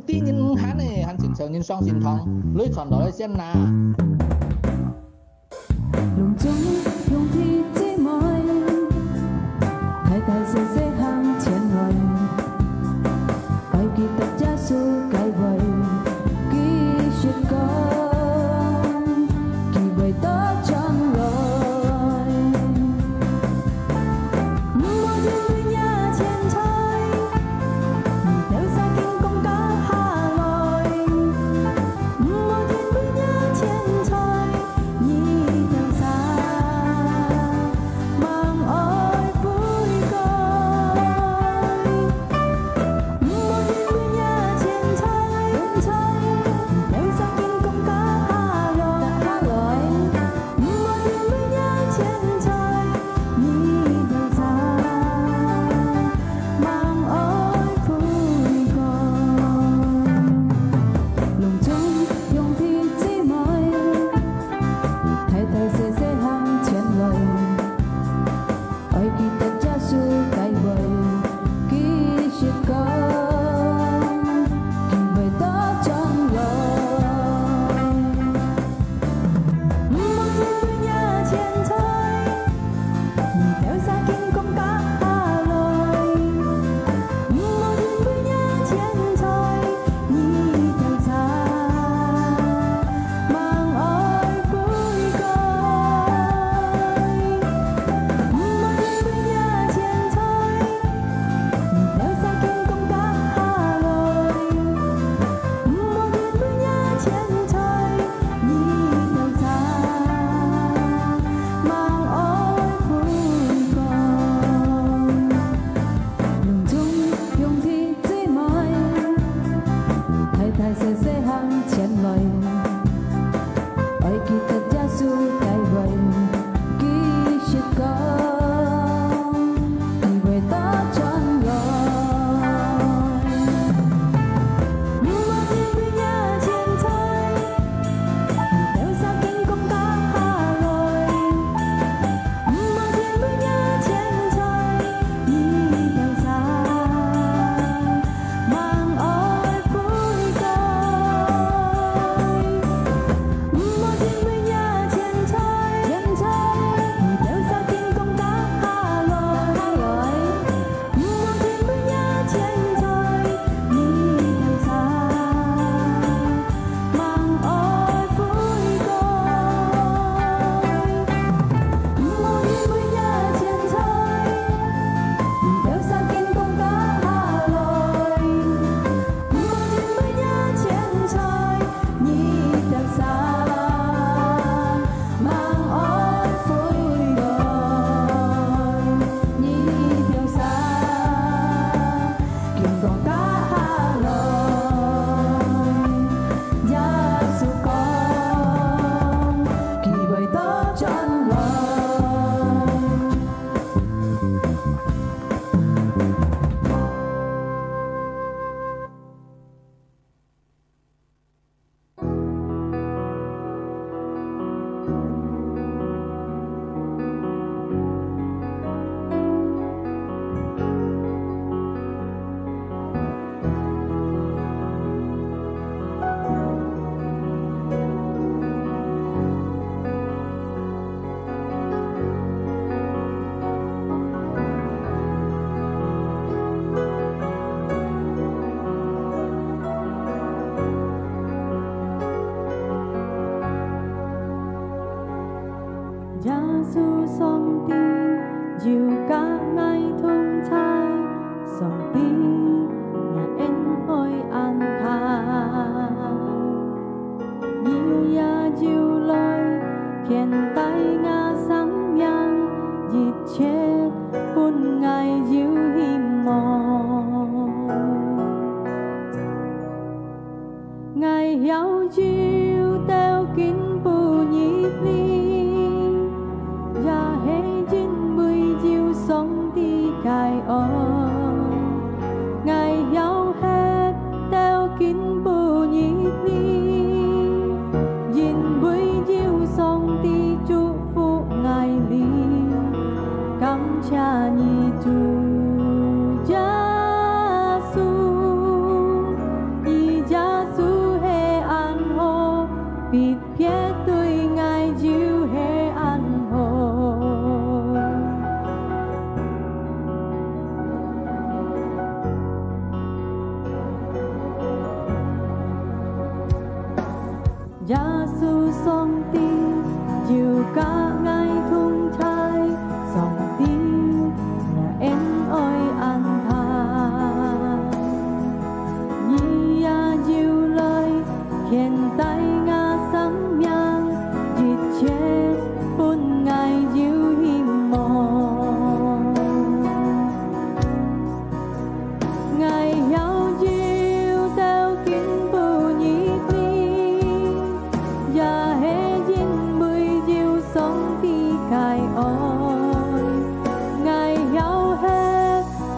tí nhìn hắn này hắn xin sợ nhìn song xin thong lưới chọn đó lấy xem na lòng chung lòng thi chỉ mỏi thay thay sẽ dễ hàng chiến hồi bài kỳ tập gia su cái vời ký chuyện con kỳ vời đó trong lời mỗi đêm nhà trên trời theo gia kinh công cá hà lội mỗi đêm nhà trên trời nhìn theo xa mang ôi vui coi mỗi đêm nhà trên trời theo gia kinh công cá hà lội mỗi đêm nhà trên trời nhìn theo xa mang ôi vui coi lòng chung dùng thi chỉ mỏi thay thay sẽ dễ hàng chiến lời ôi kỳ tập gia su cái vời ký chuyện con kỳ vời đó trong lời mỗi đêm nhà trên trời theo gia kinh công cá hà lội mỗi đêm nhà trên trời nhìn theo xa mang ôi vui coi mỗi đêm nhà trên trời theo gia kinh công cá hà lội mỗi đêm nhà trên trời nhìn theo xa mang ôi vui coi lòng chung dùng thi chỉ mỏi thay thay sẽ dễ hàng chiến lời ôi kỳ tập gia su cái vời ký chuyện con kỳ vời đó trong lời mỗi đêm nhà trên trời theo gia kinh công cá hà lội mỗi đêm nhà trên trời nhìn theo xa mang ôi vui coi mỗi đêm nhà trên trời theo gia kinh công cá hà lội mỗi đêm nhà trên trời nhìn theo xa mang ôi vui coi mỗi đêm nhà trên trời theo gia kinh công cá hà lội mỗi đêm nhà trên trời nhìn theo xa mang ôi vui coi nhìn theo xa kinh công cá hà lội gia su con kỳ vời đó trong lời Gia su song ti diệu cả ngày thông thai song ti nhà em ôi an thang nhiều ya diệu lôi khen tay nga sáng nhang dịt chết buồn ngày diệu hiểm mong ngày hiao diệu teo kín bù nhịp ly ya hê jin bùi diệu sống đi cài ôi ngày hiao hết teo kín bù nhịp ly jin bùi diệu sống đi chúc phúc ngày ly cắm cha nhi tu gia su 耶穌上帝要加愛同在，上帝那恩愛安排，你也要來現代我生命，一切本愛要希望，愛要到見不易你，也係因為要上帝愛愛，愛要係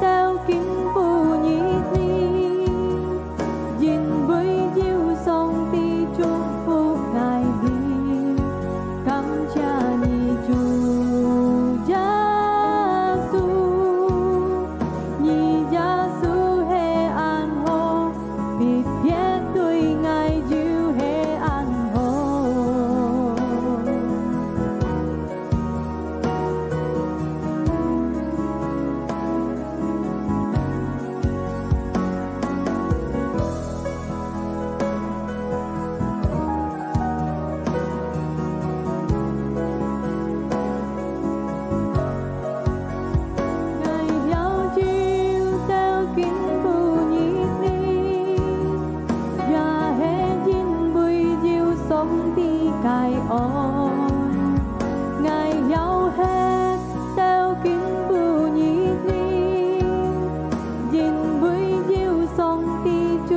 到見不易你，因為要上帝祝福愛你，感謝你主耶穌，你耶穌係安好，別別對愛要係安好。愛要到見不易你，也係因為要上帝愛愛，愛要係到見不易你，因為要上帝祝。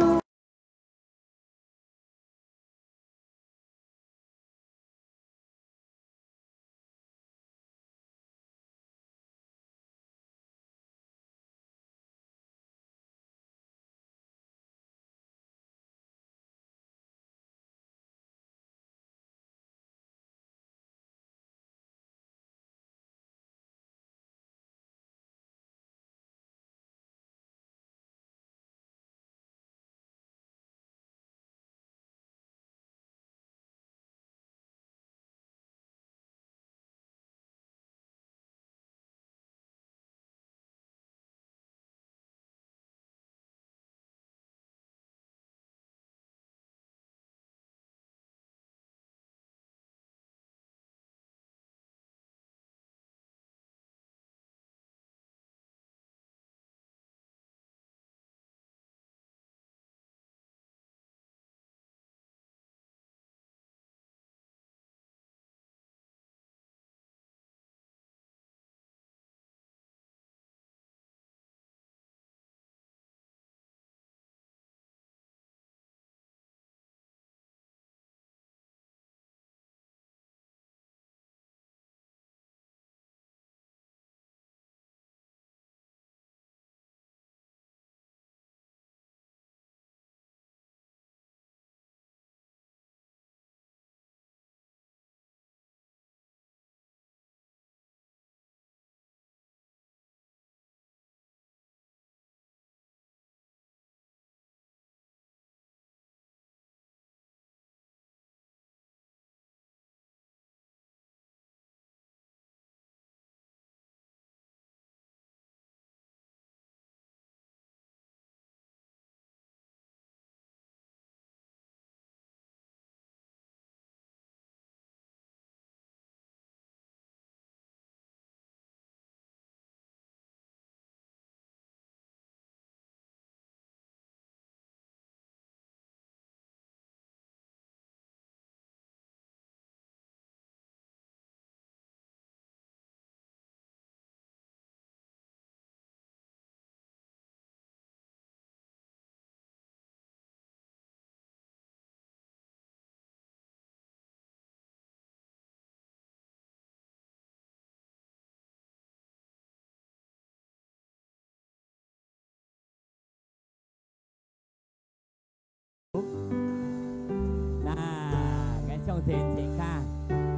前前卡，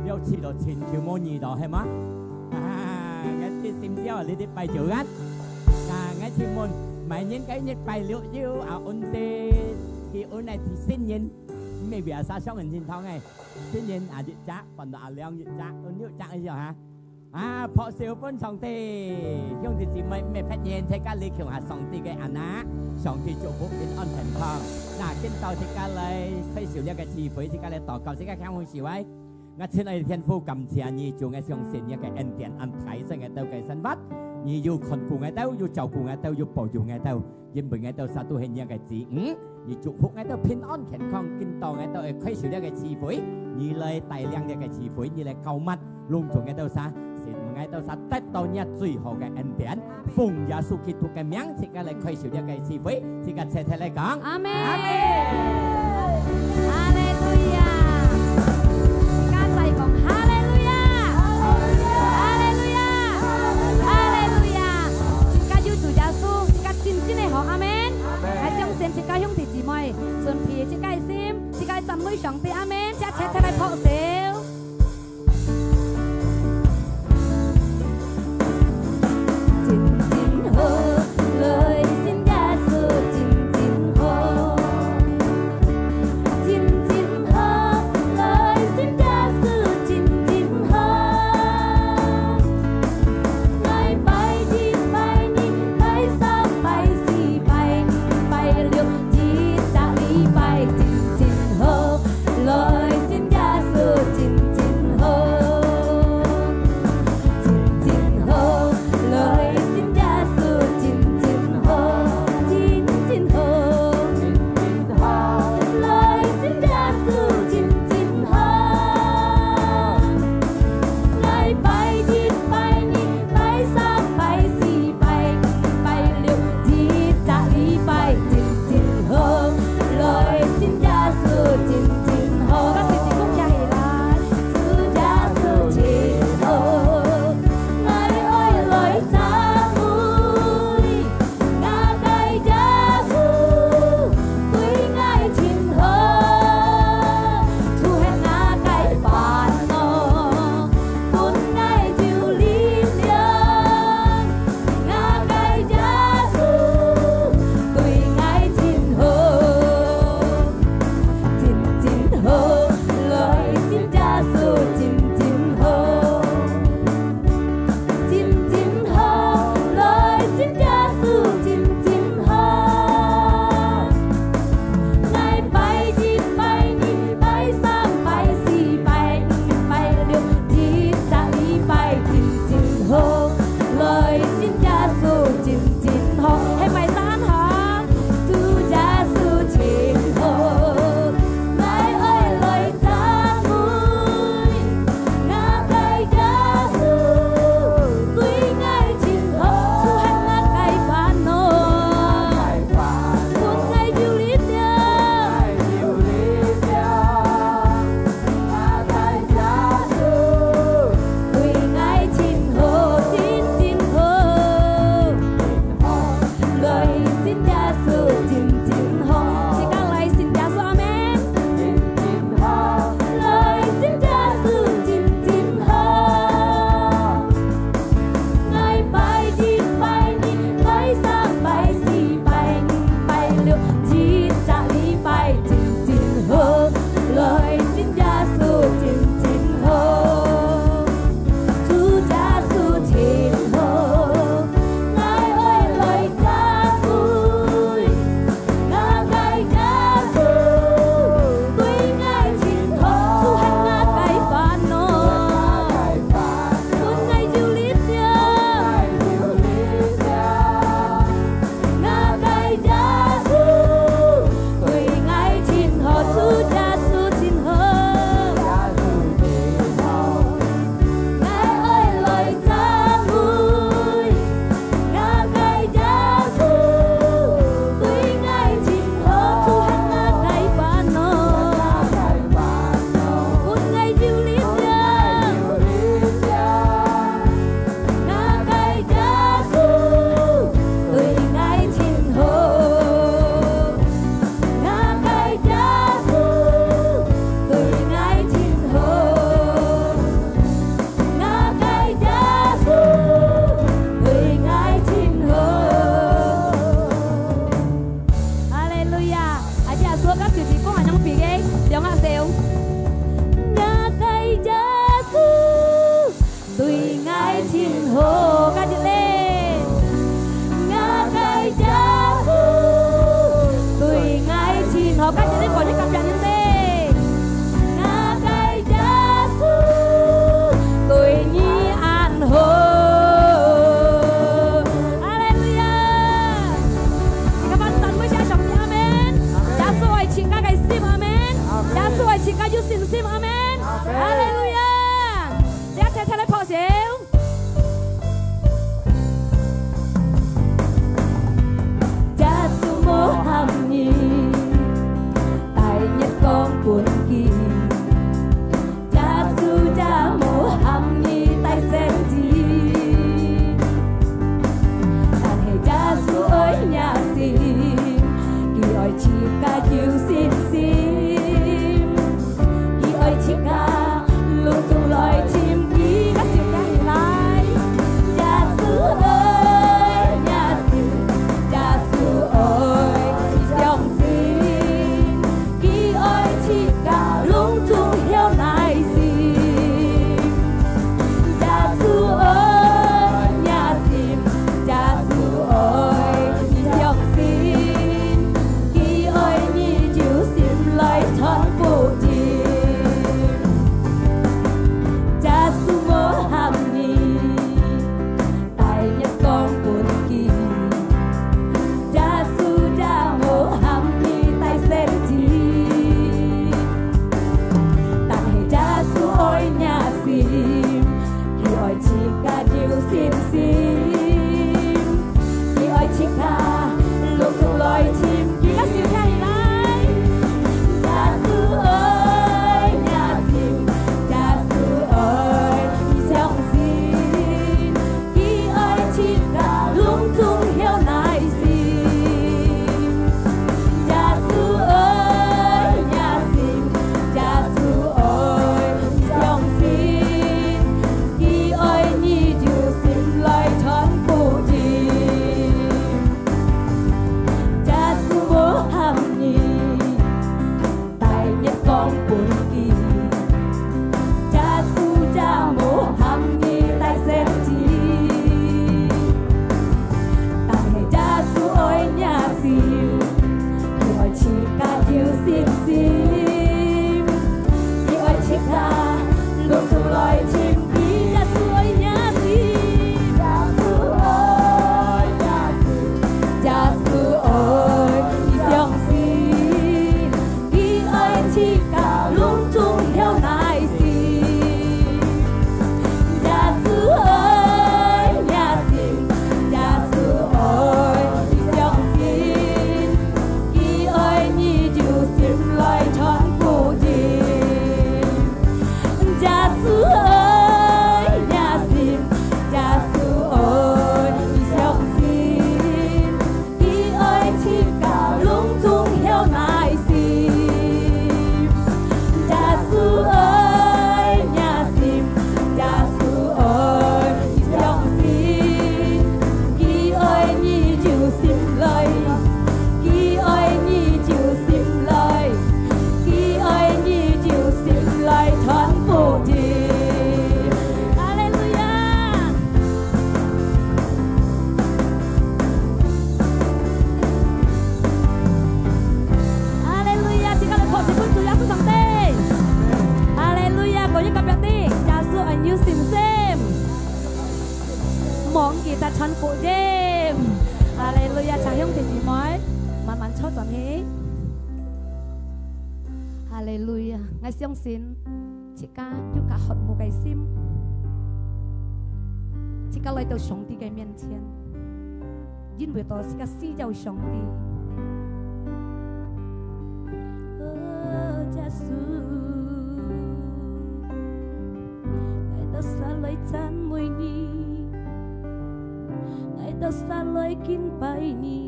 有次到前條冇二度係嘛？cáiที่ซิมเจียวหรือที่ไปจุกันngayที่มันไม่ยินcáiยินไปเลี้ยวเลี้ยวอุ่นเตที่อุ่นในที่สิ้นยินไม่เบียร์ซาช่องเงินยินเท่าไงสิ้นยินยึดจักก่อนตัวเลี้ยงยึดจักอุ่นยึดจักไอ้เจ้าฮะ เพราะเสียวพ้นสองตีช่วงที่สิไม่แพทย์เย็นใช้การเลี้ยงเขียวหาสองตีกันอันนะสองตีจุกพวกกินอ่อนแข็งทองน่ากินต่อใช้การเลยใช้เสียวเรียกกันชีฝืนใช้การเลยต่อเก่าใช้การแข็งหุ่นสีไว้งั้นเช่นไอเทียนฟูกำเชียนี่จูงไอเสียงเสียนเนี่ยกันเอ็นเตียนอันไทยซึ่งไอเต้าไก่สันวัดนี่อยู่คนกูไงเต้าอยู่เจ้ากูไงเต้าอยู่ปออยู่ไงเต้ายิ้มบึงไงเต้าสาธุเห็นยังไงจีนี่จุกพวกไงเต้าพินอ่อนแข็งทองกินต่อไงเต้าไอใช้เสียวเรียกกันชีฝืนนี่เลยไต่เลี้ยงเรียกกันชีฝืนนี่เลยเกามัดลุงจูงไงเต้าซะngay tao sát tết tao nhặt最後嘅恩典，奉耶穌基督嘅名，即刻嚟開召一個智慧，即刻齊齊嚟講。阿門。阿門。哈利路亞。而家就講哈利路亞。哈利路亞。哈利路亞。即刻要主耶穌，即刻真正嘅學阿門。係相信即刻兄弟姊妹，順皮即刻心，即刻讚美上帝阿門，即刻齊齊嚟撲手。lời xin Giê-xu chính chính hô chính chính hô lời xin Giê-xu chính chính hô ngài bay đi bay đi bay sao bay gì bay bay liệu chỉ trả lý bay chính chính hô lời xin Giê-xu chính chính hô chính chính hô lời Tùy ngài 有信心，阿門。哈利路亞！一齊嚟破曉。Yesus Muhammad, tại nhất con buồn kỳ. Yesus cha Muhammad tại sen gì. Đàn hệ Yesus ơi nhà xin, kỳ ơi chỉ ca yêu xin xin, kỳ ơi chỉ ca luôn trong loài chim ký các sự cái lại. Yesus ơi nhà xin, Yesus ơi dòng xin, kỳ ơi chỉ ca luôn trong hiếu này xin. Yesus ơi nhà xin, Yesus ơi dòng xin, kỳ ơi như chịu xin lời thân phụ chi. Yesus Muhammad, tại nhất con buồn kỳ. Yesus cha Muhammad tại sen chi. Tại hệ Yesus ơi nhà xin, kỳ ơi chỉ ca điều xin xin, kỳ ơi chỉ ca lúc trong loài chim ký các siêu thay lại. Yesus ơi nhà xin, Yesus ơi dòng xin, kỳ ơi chỉ ca lúc trong hiếu này xin. Yesus ơi nhà xin, Yesus ơi dòng xin, kỳ ơi như chịu xin lời thân phụ chi. Yesus Muhammad, tại nhất con buồn kỳ. Yesus cha Muhammad tại sen chi. Tại hệ Yesus ơi nhà xin, kỳ ơi chỉ ca yêu xin xin, kỳ ơi chỉ ca luôn trong loài chim ký. Yesus ơi nhà xin, Yesus ơi nhà xin, Yesus ơi dòng xin, kỳ ơi chỉ ca luôn trong hiếu này xin. Yesus ơi nhà xin, Yesus ơi dòng xin, kỳ ơi như chịu xin lời thân phụ chi. Yesus ơi nhà xin, Yesus ơi dòng xin, kỳ ơi chỉ ca luôn trong hiếu này xin. Yesus ơi nhà xin, Yesus ơi dòng xin, kỳ ơi như chịu xin lời, kỳ ơi như chịu xin lời, kỳ ơi như chịu xin lời thân phụ chi. Hallelujah. Hallelujah. Xin cảm ơn Chúa Chúa Giêsu thằng tê. Hallelujah. Có những cặp nhạc đi. Giêsu anh như xin xem. Mong kỳ ta thân phụ đêm. Hallelujah. Chàng hiông thì chỉ nói. Màn màn cho toàn hết. Hallelujah. Ngài siêu xin. Chỉ ca yêu cả hột một cái sim. Chỉ ca lời đầu sống đi cái miền thiên. Yên về đó chỉ ca si giàu sống đi. Yesus, Ngài đã xa lời chan môi ni, Ngài đã xa lời kín bài ni.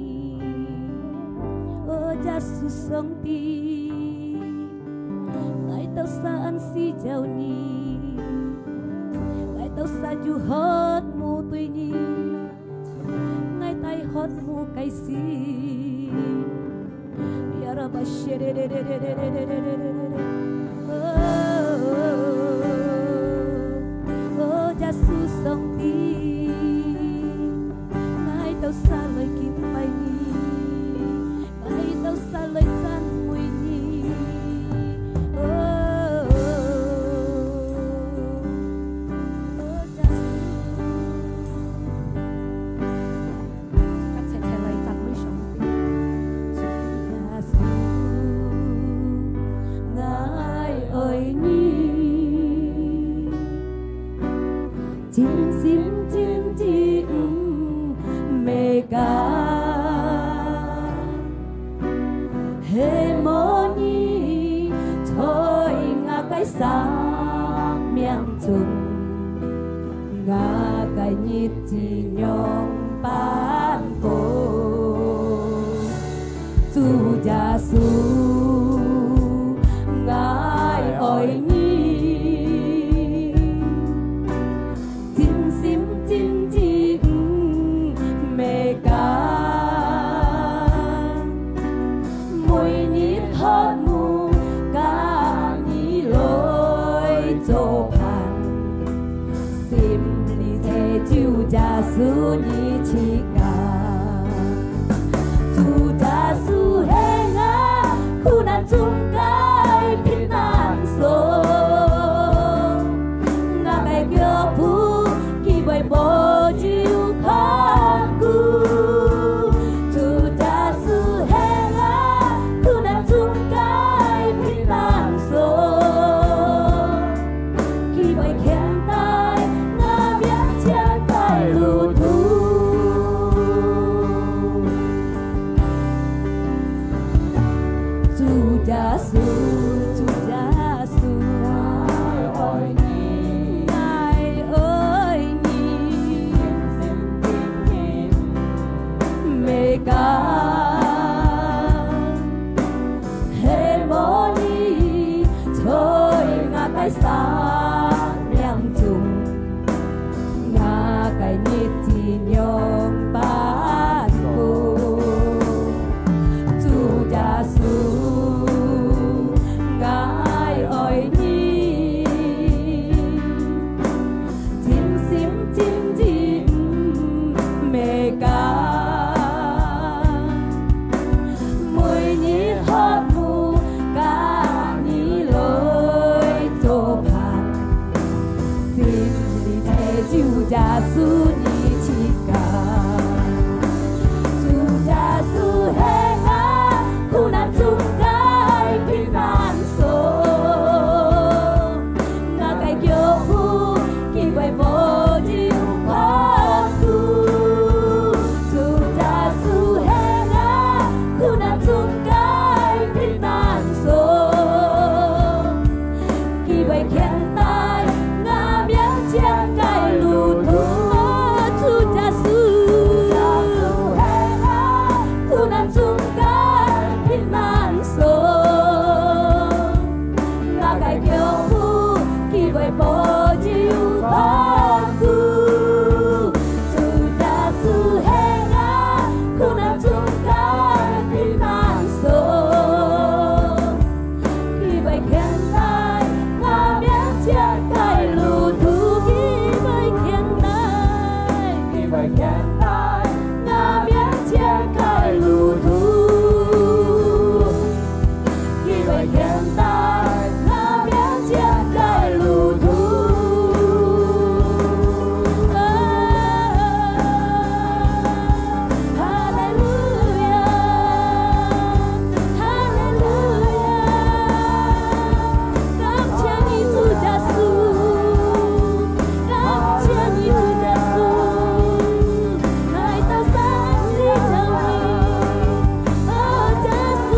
Yesus sống đi, Ngài đã xa ăn si giàu ni, Ngài đã xa du hết mu tuy ni, Ngài tay hết mu cái si. Yesus sống đi, Ngài đâu xa lời kín bài ni, Ngài đâu xa lời chan môi ni. cái sáng miệng trùng ngã cái nhịp chỉ nhong ban cô dù già su ngài ơi nhi tin sim tin tin mê ca môi nhít hết mù ca nhí lối chỗ bàn sim li thế chiu già su nhí chi ca dù già su hê ngã khu nan chung cái biết nan số ngã cái kia phu khi bay bò chiu khát cu dù già su hê ngã khu nan chung cái biết nan số khi bay khen tai ngã biết chân cái lù thu dù già su ôi nhi ai ơi nhi mê ca hê mô nhi thôi ngã cái sáng miệng trùng ngã cái nhịp chỉ nhom bát cô dù già su ngài ơi nhi chim sim chim chim mê ca mùi nhí hót mù ca nhí lối chỗ bàn sim đi thế chiu già su nhí chi ca dù già su hê ngã khu nan chung cái biết nan số ngã cái kiêu phu khi bay vô chiu khát cu dù già su hê ngã khu nan chung cái biết nan số khi bay khen tai ngã biết chân cái lù thu dù già su hê ngã khu nan chung cái biết nan số ngã cái kiêu phu khi bay bò chiu khát cu dù già su hê ngã khu nan chung cái biết nan số khi bay khen tai ngã biết chân cái lù thu khi bay khen tai ngã biết chân cái lù thu khi bay khen tai ngã biết chân cái lù thu Hallelujah Hallelujah cảm謝你主耶穌感謝你主耶穌來到山裡等你哦耶穌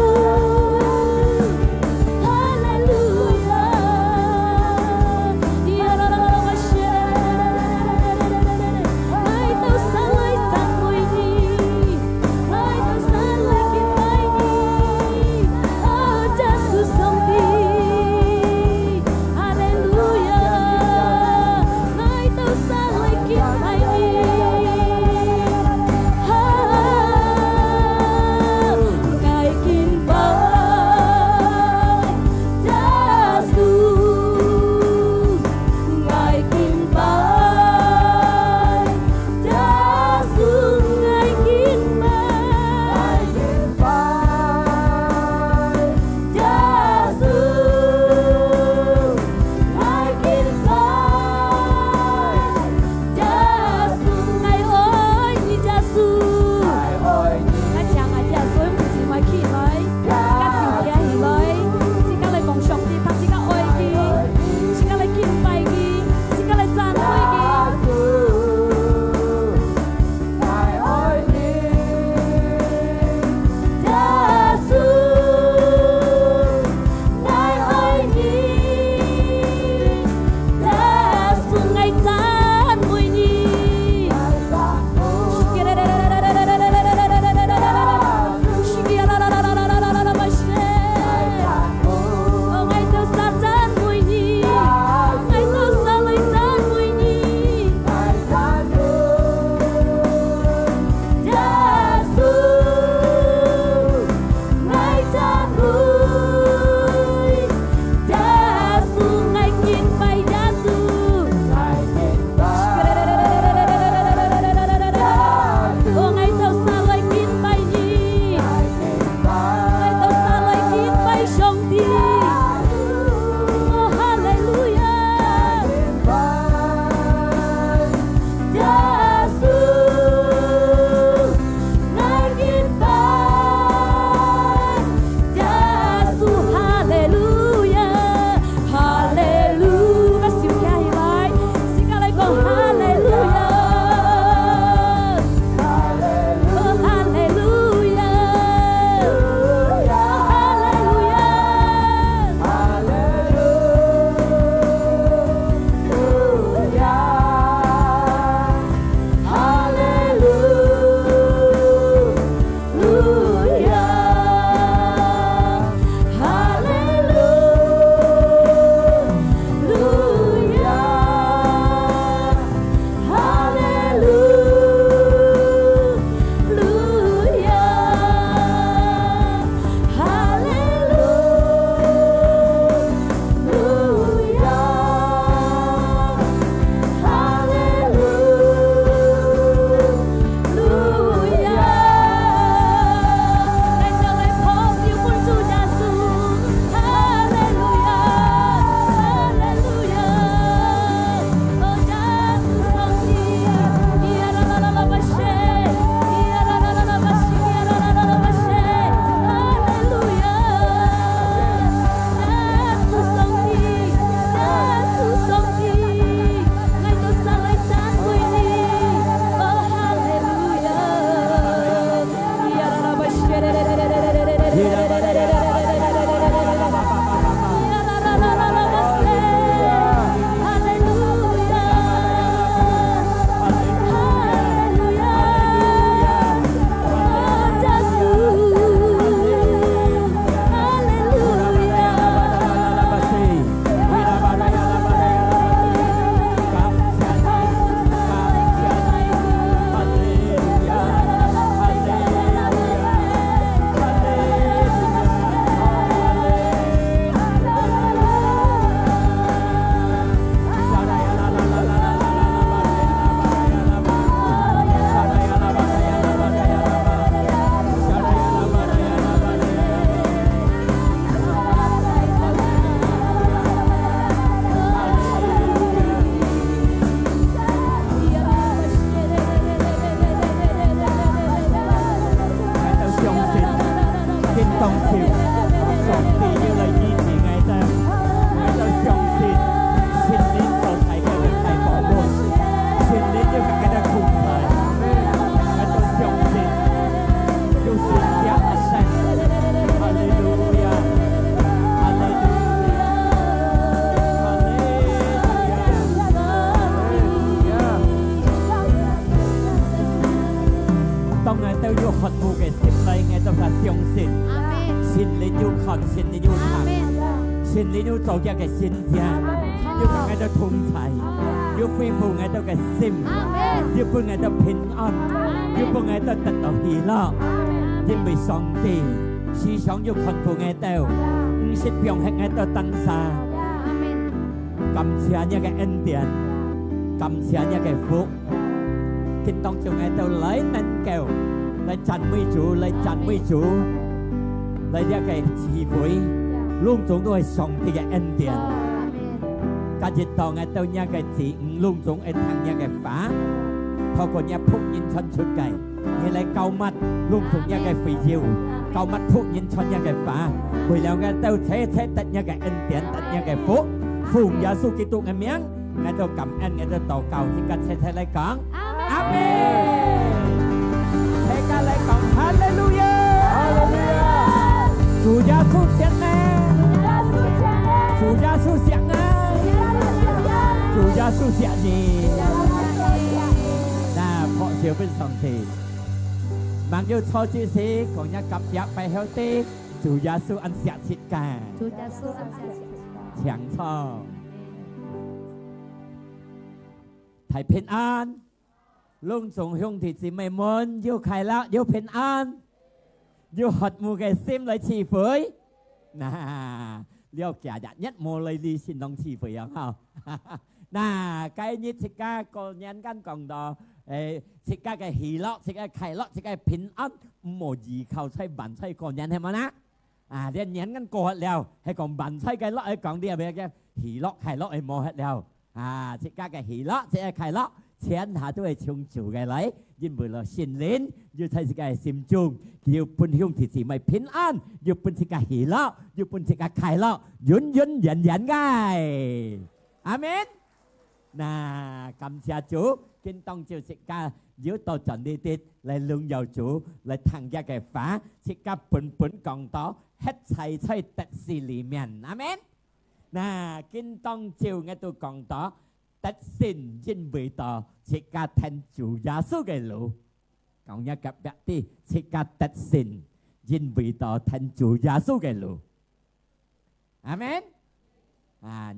神你要做一個先知，要讓我哋同齊，要恢復我哋嘅心，要幫我哋平安，要幫我哋得到喜樂，因為上帝時常要看顧我哋，唔是병喺我哋當下。感謝你嘅恩典，感謝你嘅福，見當中我哋嚟能夠嚟讚美主，嚟讚美主，嚟一個智慧。luôn chúng tôi sống thì cái ân điển cả dịch tàu ngày tàu nhà cái gì luôn chúng anh thằng nhà cái phá thôi còn nhà phúc nhìn chân suốt cái như lại cầu mắt luôn chúng nhà cái phì diều cầu mắt phúc nhìn chân nhà cái phá bởi lẽ ngày tàu thế tận nhà cái ân điển tận nhà cái phúc phụng giá su kỹ tụng ngày miếng ngày tàu cảm ơn ngày tàu tàu cầu thì cần sẽ lại con amen thế cả lại con hallelujah Chủ Giêsu siết nè, Chủ Giêsu siết nè, Chủ Giêsu siết gì? Nà, họ siêu bên sòng thì, mang yêu cho chị sĩ, còn nhà cặp giặc phải heo tê, Chủ Giêsu ăn siết siết cả, chẳng cho, thầy bình an, luôn dùng hương thì chỉ mày muốn yêu khai lạc, yêu bình an. Yêu hạt mù cái sim lại chi phối nà liêu kẻ đã nhất mô lấy đi xin đông chi phối không nà cái như chị ca có nhắn căn còn đó chị ca cái hỉ lọ chị ca khai lọ chị ca bình an mô gì khâu xây bản xây còn nhắn thêm á điên nhắn căn cổ hết leo hay còn bản xây cái lọ ấy còn đi về cái hỉ lọ khai lọ ấy mô hết leo chị ca cái hỉ lọ chị ca khai lọ chén hạ tôi chung chủ cái lấy nhưng vừa là xin lên như thầy sĩ cái sim chung nhiều phần hương thì chỉ mày bình an nhiều phần sĩ cái hỉ lọ nhiều phần sĩ cái khai lọ dún dần cái amen nà cảm謝chủ kinh tông chiều sĩ cái dưới tôi chọn đi tít lại lương giàu chủ lại thằng ra cái phá sĩ cái bẩn còn đó hết thầy tật xì lì miền amen nà kinh tông chiều nghe tôi còn đó tất xin dân vị tờ sẽ ca thành chủ giá số cái lũ còn nhà cặp bạc thì sẽ ca tất xin dân vị tờ thành chủ giá số cái lũ amen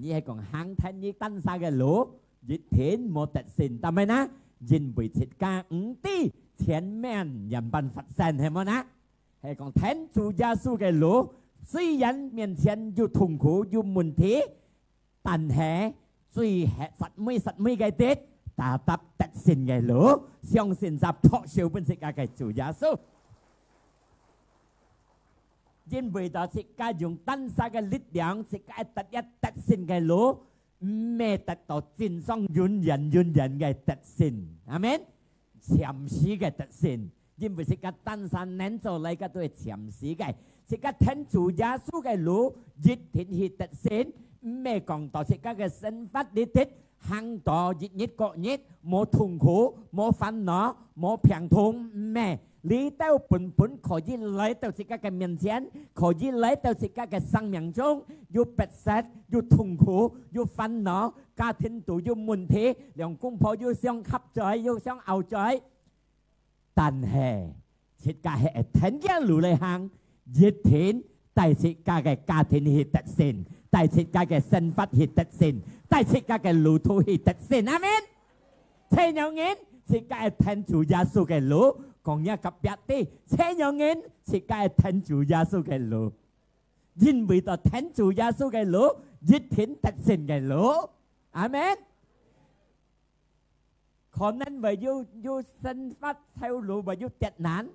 như hay còn hàng thành như tăng xa cái lũ dịch thiến một tất xin ta mới ná dân vị sẽ ca tí thiến men nhằm bàn phát sen hay mà ná hay còn thành chủ giá số cái lũ suy dẫn miền thiên dù thùng khổ dù muôn thế tàn hệ suy hệ sạch mấy cái tết ta tập tật xin cái lũ xong xin dạp thọ siêu bên sĩ ca cái chủ giá số dân bởi đó sĩ ca dùng tăng xa cái lít điang sĩ ca tật xin cái lũ mẹ tật đó xin xong dùn dần cái tật xin amen chạm sĩ cái tật xin dân bởi sĩ ca tăng xa nén cho lấy cái tôi chạm sĩ cái sĩ ca thân chủ giá số cái lũ dịch thiện hi tật xin mẹ còn tỏ sẽ các cái sinh phát đi tết hàng tỏ dịch nhất cọ nhất một thùng khổ một phán nó một phiền thùng mẹ lý tao bẩn khỏi gì lấy tao sẽ các cái miền chén khỏi gì lấy tao sẽ các cái sang miền trung dù bẹt xét dù thùng khổ dù phán nó ca thiên tụ dù muôn thế lòng cung phó dù xong khắp trời dù xong ảo trời tàn hệ sẽ cả hệ thánh cái lũ lại hàng dịch thiện tại sẽ cả cái ca thiên hi tật xin tại sẽ cái sinh phát hi tật xin tại sẽ cái lũ thu hi tật xin amen thế nhau nghe sẽ cái thành chủ gia số cái lũ còn nhà cặp bạc đi thế nhau nghe sẽ cái thành chủ gia số cái lũ nhìn vì tao thành chủ gia số cái lũ giết thiến tật xin cái lũ amen còn nên về du sinh phát theo lũ và du tật nán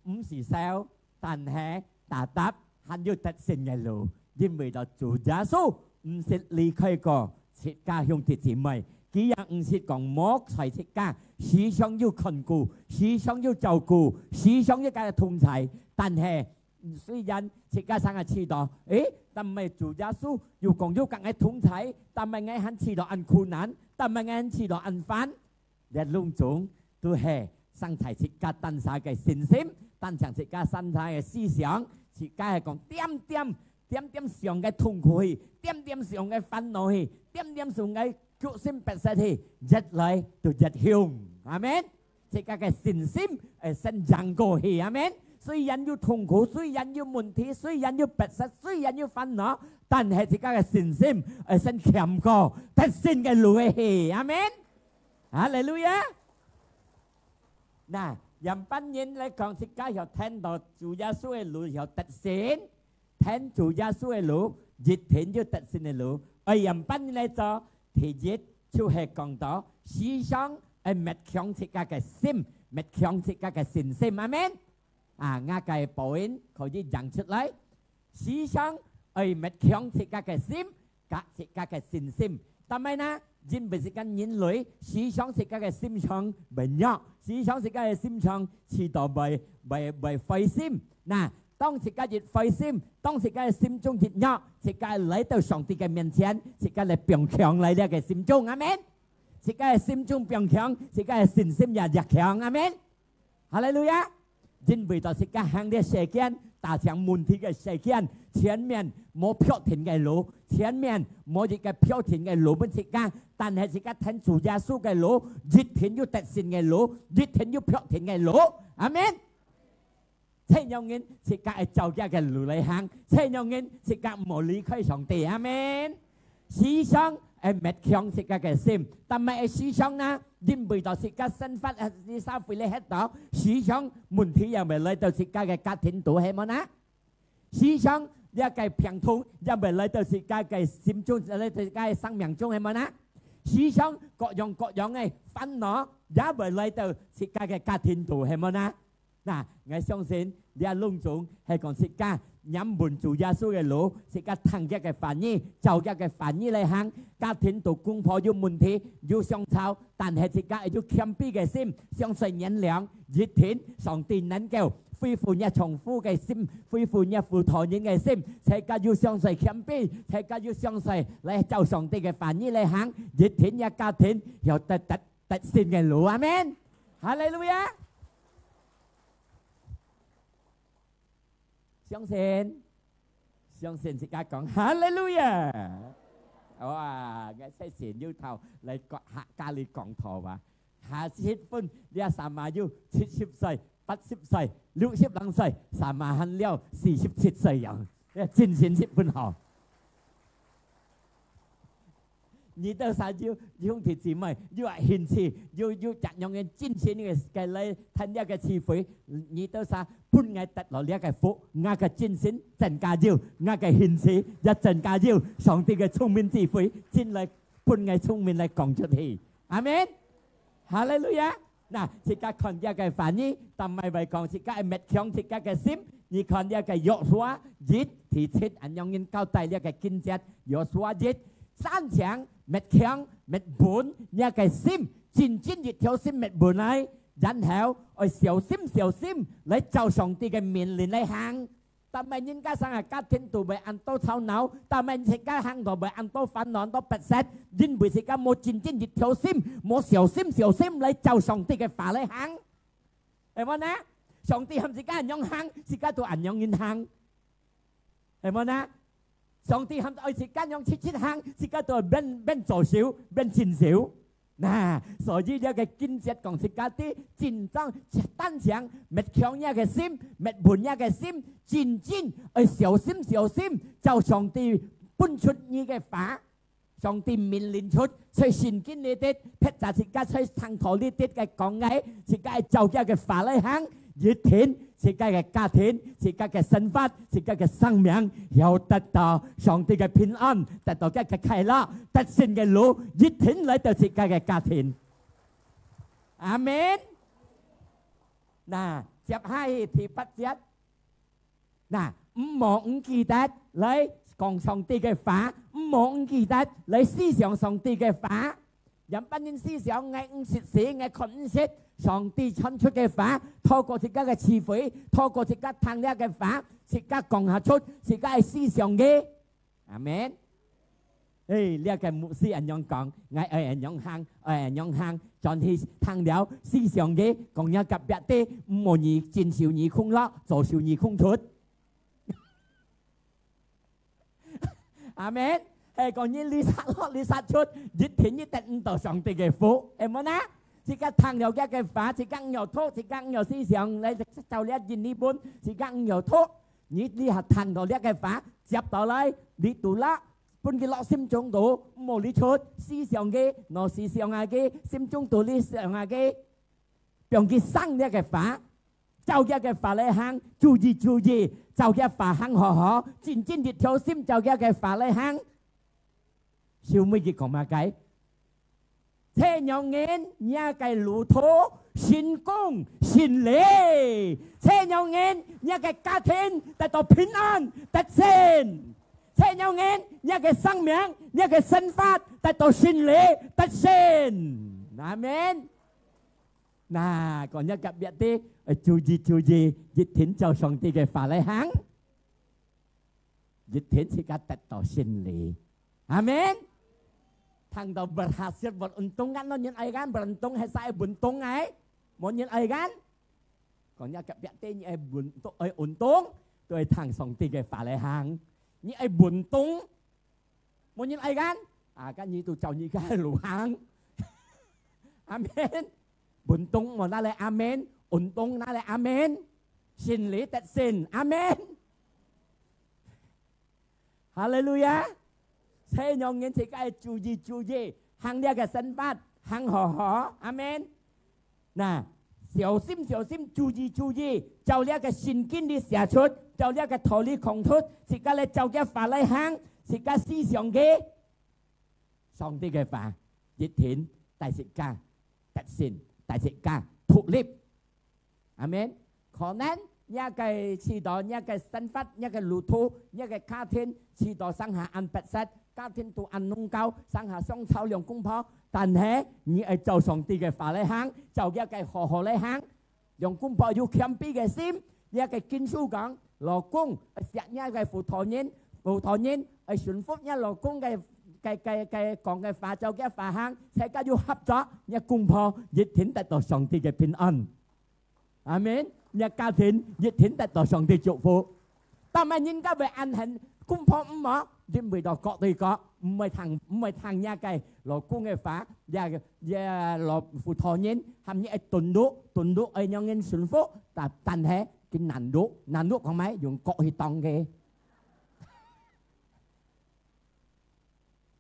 không gì sao tàn hệ tà táp hắn du tật xin cái lũ因為到主耶穌唔是離開過切家鄉鐵子妹，佢也唔是講莫財切家，時常要看顧，時常要照顧，時常要嘅同齊。但係雖然切家生嘅知道，但係主耶穌要講要更嘅同齊，但係我很知道按困難，但係我很知道按煩，一種種都係生齊切家當下嘅信心，當場切家生態嘅思想，切家係講點上嘅痛苦去，點上嘅憤怒去，點上嘅決心不實去，日來就日向，阿們。切家嘅信心係生長過去，阿們。雖然要痛苦，雖然要問題，雖然要逼實，雖然要煩惱，但係自家嘅信心係先強過得勝嘅路嘅氣，阿們，哈利路亞。嗱，人班人嚟講，自家要聽到主耶穌嘅路要得勝，聽主耶穌嘅路，熱天要得勝嘅路。而人班人嚟做，第一就係講到思想係滅強自家嘅心。滅強自家嘅信心，阿們。我嘅point可以講出來，思想係滅強自家嘅心，隔自家嘅信心。但係呢，人唔是講人類思想自家嘅心腸唔弱，思想自家嘅心腸遲到為灰心。嗱，當自家越灰心，當自家嘅心中越弱，自家嚟到上帝嘅面前，自家嚟變強嚟呢個心中，阿們。自家嘅心中變強，自家嘅信心也越強，阿們。哈利路亞！因為到自家行嘅世間，大場問題嘅世間，前面冇漂田嘅路，前面冇一個漂田嘅路本自家，但係自家聽主耶穌嘅路，熱天要得勝嘅路，熱天要漂田嘅路，阿們。這樣人自家係走家嘅路嚟行，這樣人自家冇離開上帝，阿們。思想係滅強自家嘅心，但係思想呢，因為到自家生活係社會嚟喺度，思想問題又咪嚟到自家嘅家庭度係冇呢？思想一個病痛又咪嚟到自家嘅心中，嚟到自家嘅生命中係冇呢？思想各樣嘅煩惱也咪嚟到自家嘅家庭度係冇呢？嗱，我相信你阿龍總係講自家飲滿主耶穌嘅路，自家聽日嘅反應，就日嘅反應嚟行，家庭度攻破有問題，要相吵，但係自家要謙卑嘅心，相信忍量，熱天上帝能夠恢復一重複嘅心，恢復一副團結嘅心，自家要相信謙卑，自家要相信嚟就上帝嘅反應嚟行，熱天一家庭有得勝嘅路，阿們，哈利路亞。相信自家講哈利路亞。哇！我細前要頭嚟客家嚟講台話，50分你阿三萬要70歲、80歲、62歲，3萬行了47歲樣，真70分好。你到時要兄弟姊妹要獻詞，要集用嘅真錢嘅嚟睇呢個詞彙，你到時半夜得落呢個福，我嘅真錢增加要，我嘅獻詞一增加要，上帝嘅聰明智慧真嚟半夜聰明嚟講出去，阿們，哈利路亞。嗱，自家看呢個反應，但係為講自家係滅強自家嘅心，你看呢個約書亞熱提出按樣人交代呢個見證，約書亞熱三強。滅強滅本呢個心，漸漸越條心滅本嚟，然後我小心嚟就上帝嘅命令嚟行。但係人家生係家庭度咪按多吵鬧，但係自家行度咪按多煩惱多不實，因為自家冇漸漸越條心，冇小心嚟就上帝嘅法嚟行，係咪呢？上帝喊自家人樣行，自家都人樣行，係咪呢？上帝喊愛自家用切行，自家都係變做少，變漸少。嗱，所以呢個見證講自家啲戰爭單強，滅強一嘅心，滅本一嘅心，漸漸係小心，就上帝搬出呢個法，上帝命令出，在聖經呢啲，撇就自家在長途呢啲嘅講嘅，自家係就一嘅法嚟行，熱天。自家嘅家庭、自家嘅生活、自家嘅生命，有得到上帝嘅平安，得到一個快樂、得勝嘅路，熱天嚟到自家嘅家庭。阿們。嗱，接下去第8節，嗱，唔忘唔記得嚟講上帝嘅法，唔忘唔記得嚟思想上帝嘅法。人不應思想嗌唔識寫嗌看唔識。上帝親出嘅法，透過自家嘅智慧，透過自家聽呢嘅法，自家講下出，自家係思想嘅，阿們。呢個牧師人樣講，嗌人樣行，人樣行，盡係聽了思想嘅，講一夾別啲，唔滿意見少而空落，做少而空出，阿們。係講你殺出，熱天一定唔到上帝嘅福，係咪呢？ chỉ các thằng nhiều cái phá chỉ các nhiều thuốc chỉ các nhiều思想你就呢一件呢本只các nhiều thuốc你係談到呢個法接到嚟你讀啦本嘅落心中度冇你出思想嘅攞思想嘅心中度你想嘅用佢生呢個法就呢個法嚟行注意就嘅法行好真正嘅條心就呢個法嚟行小妹嘅講乜計thế nhau nghe nhà cái lũ thố xin công xin lễ thế nhau nghe nhà cái cá thiên tại tổ bình an tại sen thế nhau nghe nhà cái sang miệng nhà cái sinh phát tại tổ xin lễ tại sen amen nà còn nhà cái biệt tí chú gì dịch thiến cho song tí cái phá lại háng dịch thiến thì cả tại tổ xin lễ amen thằng đó berhasil beruntung kan lo nyen ai kan beruntung hay saya buntung ai mau nyen ai kan còn nhà cặp biệt như ai buntung ai untung tôi thằng song ti cái phá lại hàng như ai buntung mau nyen ai kan cái như tôi chào như cái lũ hàng amen buntung mà nó là amen untung nó là amen xin lý tết xin amen hallelujah thế nhau nghe thì cái chú gì hàng đĩa cái sân phát hàng hò amen nè小心注意就呢個聖經的寫出就呢個道理講出是個咧就嘅法嚟行是個思想嘅上帝嘅法熱天大食家特善大食家ถูกลิบ amen 可能一個時代一個新法一個路途一個家庭時代生下安拔實家庭都安農教生下雙草兩公婆但係你係做上帝嘅法嚟行就一個好好嚟行兩公婆要謙卑嘅心一個經書講老公錫一個輔助人係順服一老公嘅講嘅法就嘅法行大家要合作一公婆熱天得到上帝嘅平安阿們一家庭熱天得到上帝祝福但係人家會安幸公婆唔好你唔係到各對各唔係ทาง一個老公嘅法老輔助人係一頓碌係讓人順服但係cái難碌講咩用國去當嘅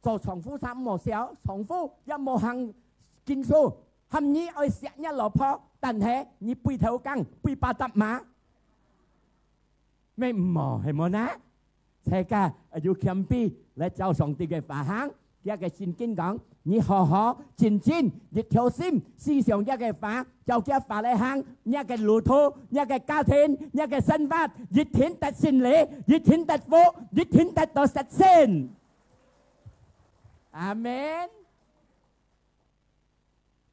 做丈夫三冇少丈夫一冇行經書係你愛錫一老婆但係你背頭更背八搭馬咩唔好係冇นะ大家要謙卑嚟照上帝嘅法行一個聖經講你好前進一條心思想一個法就叫法嚟行一個路途一個家庭一個生活一天得勝利一天得福一天得到實現阿們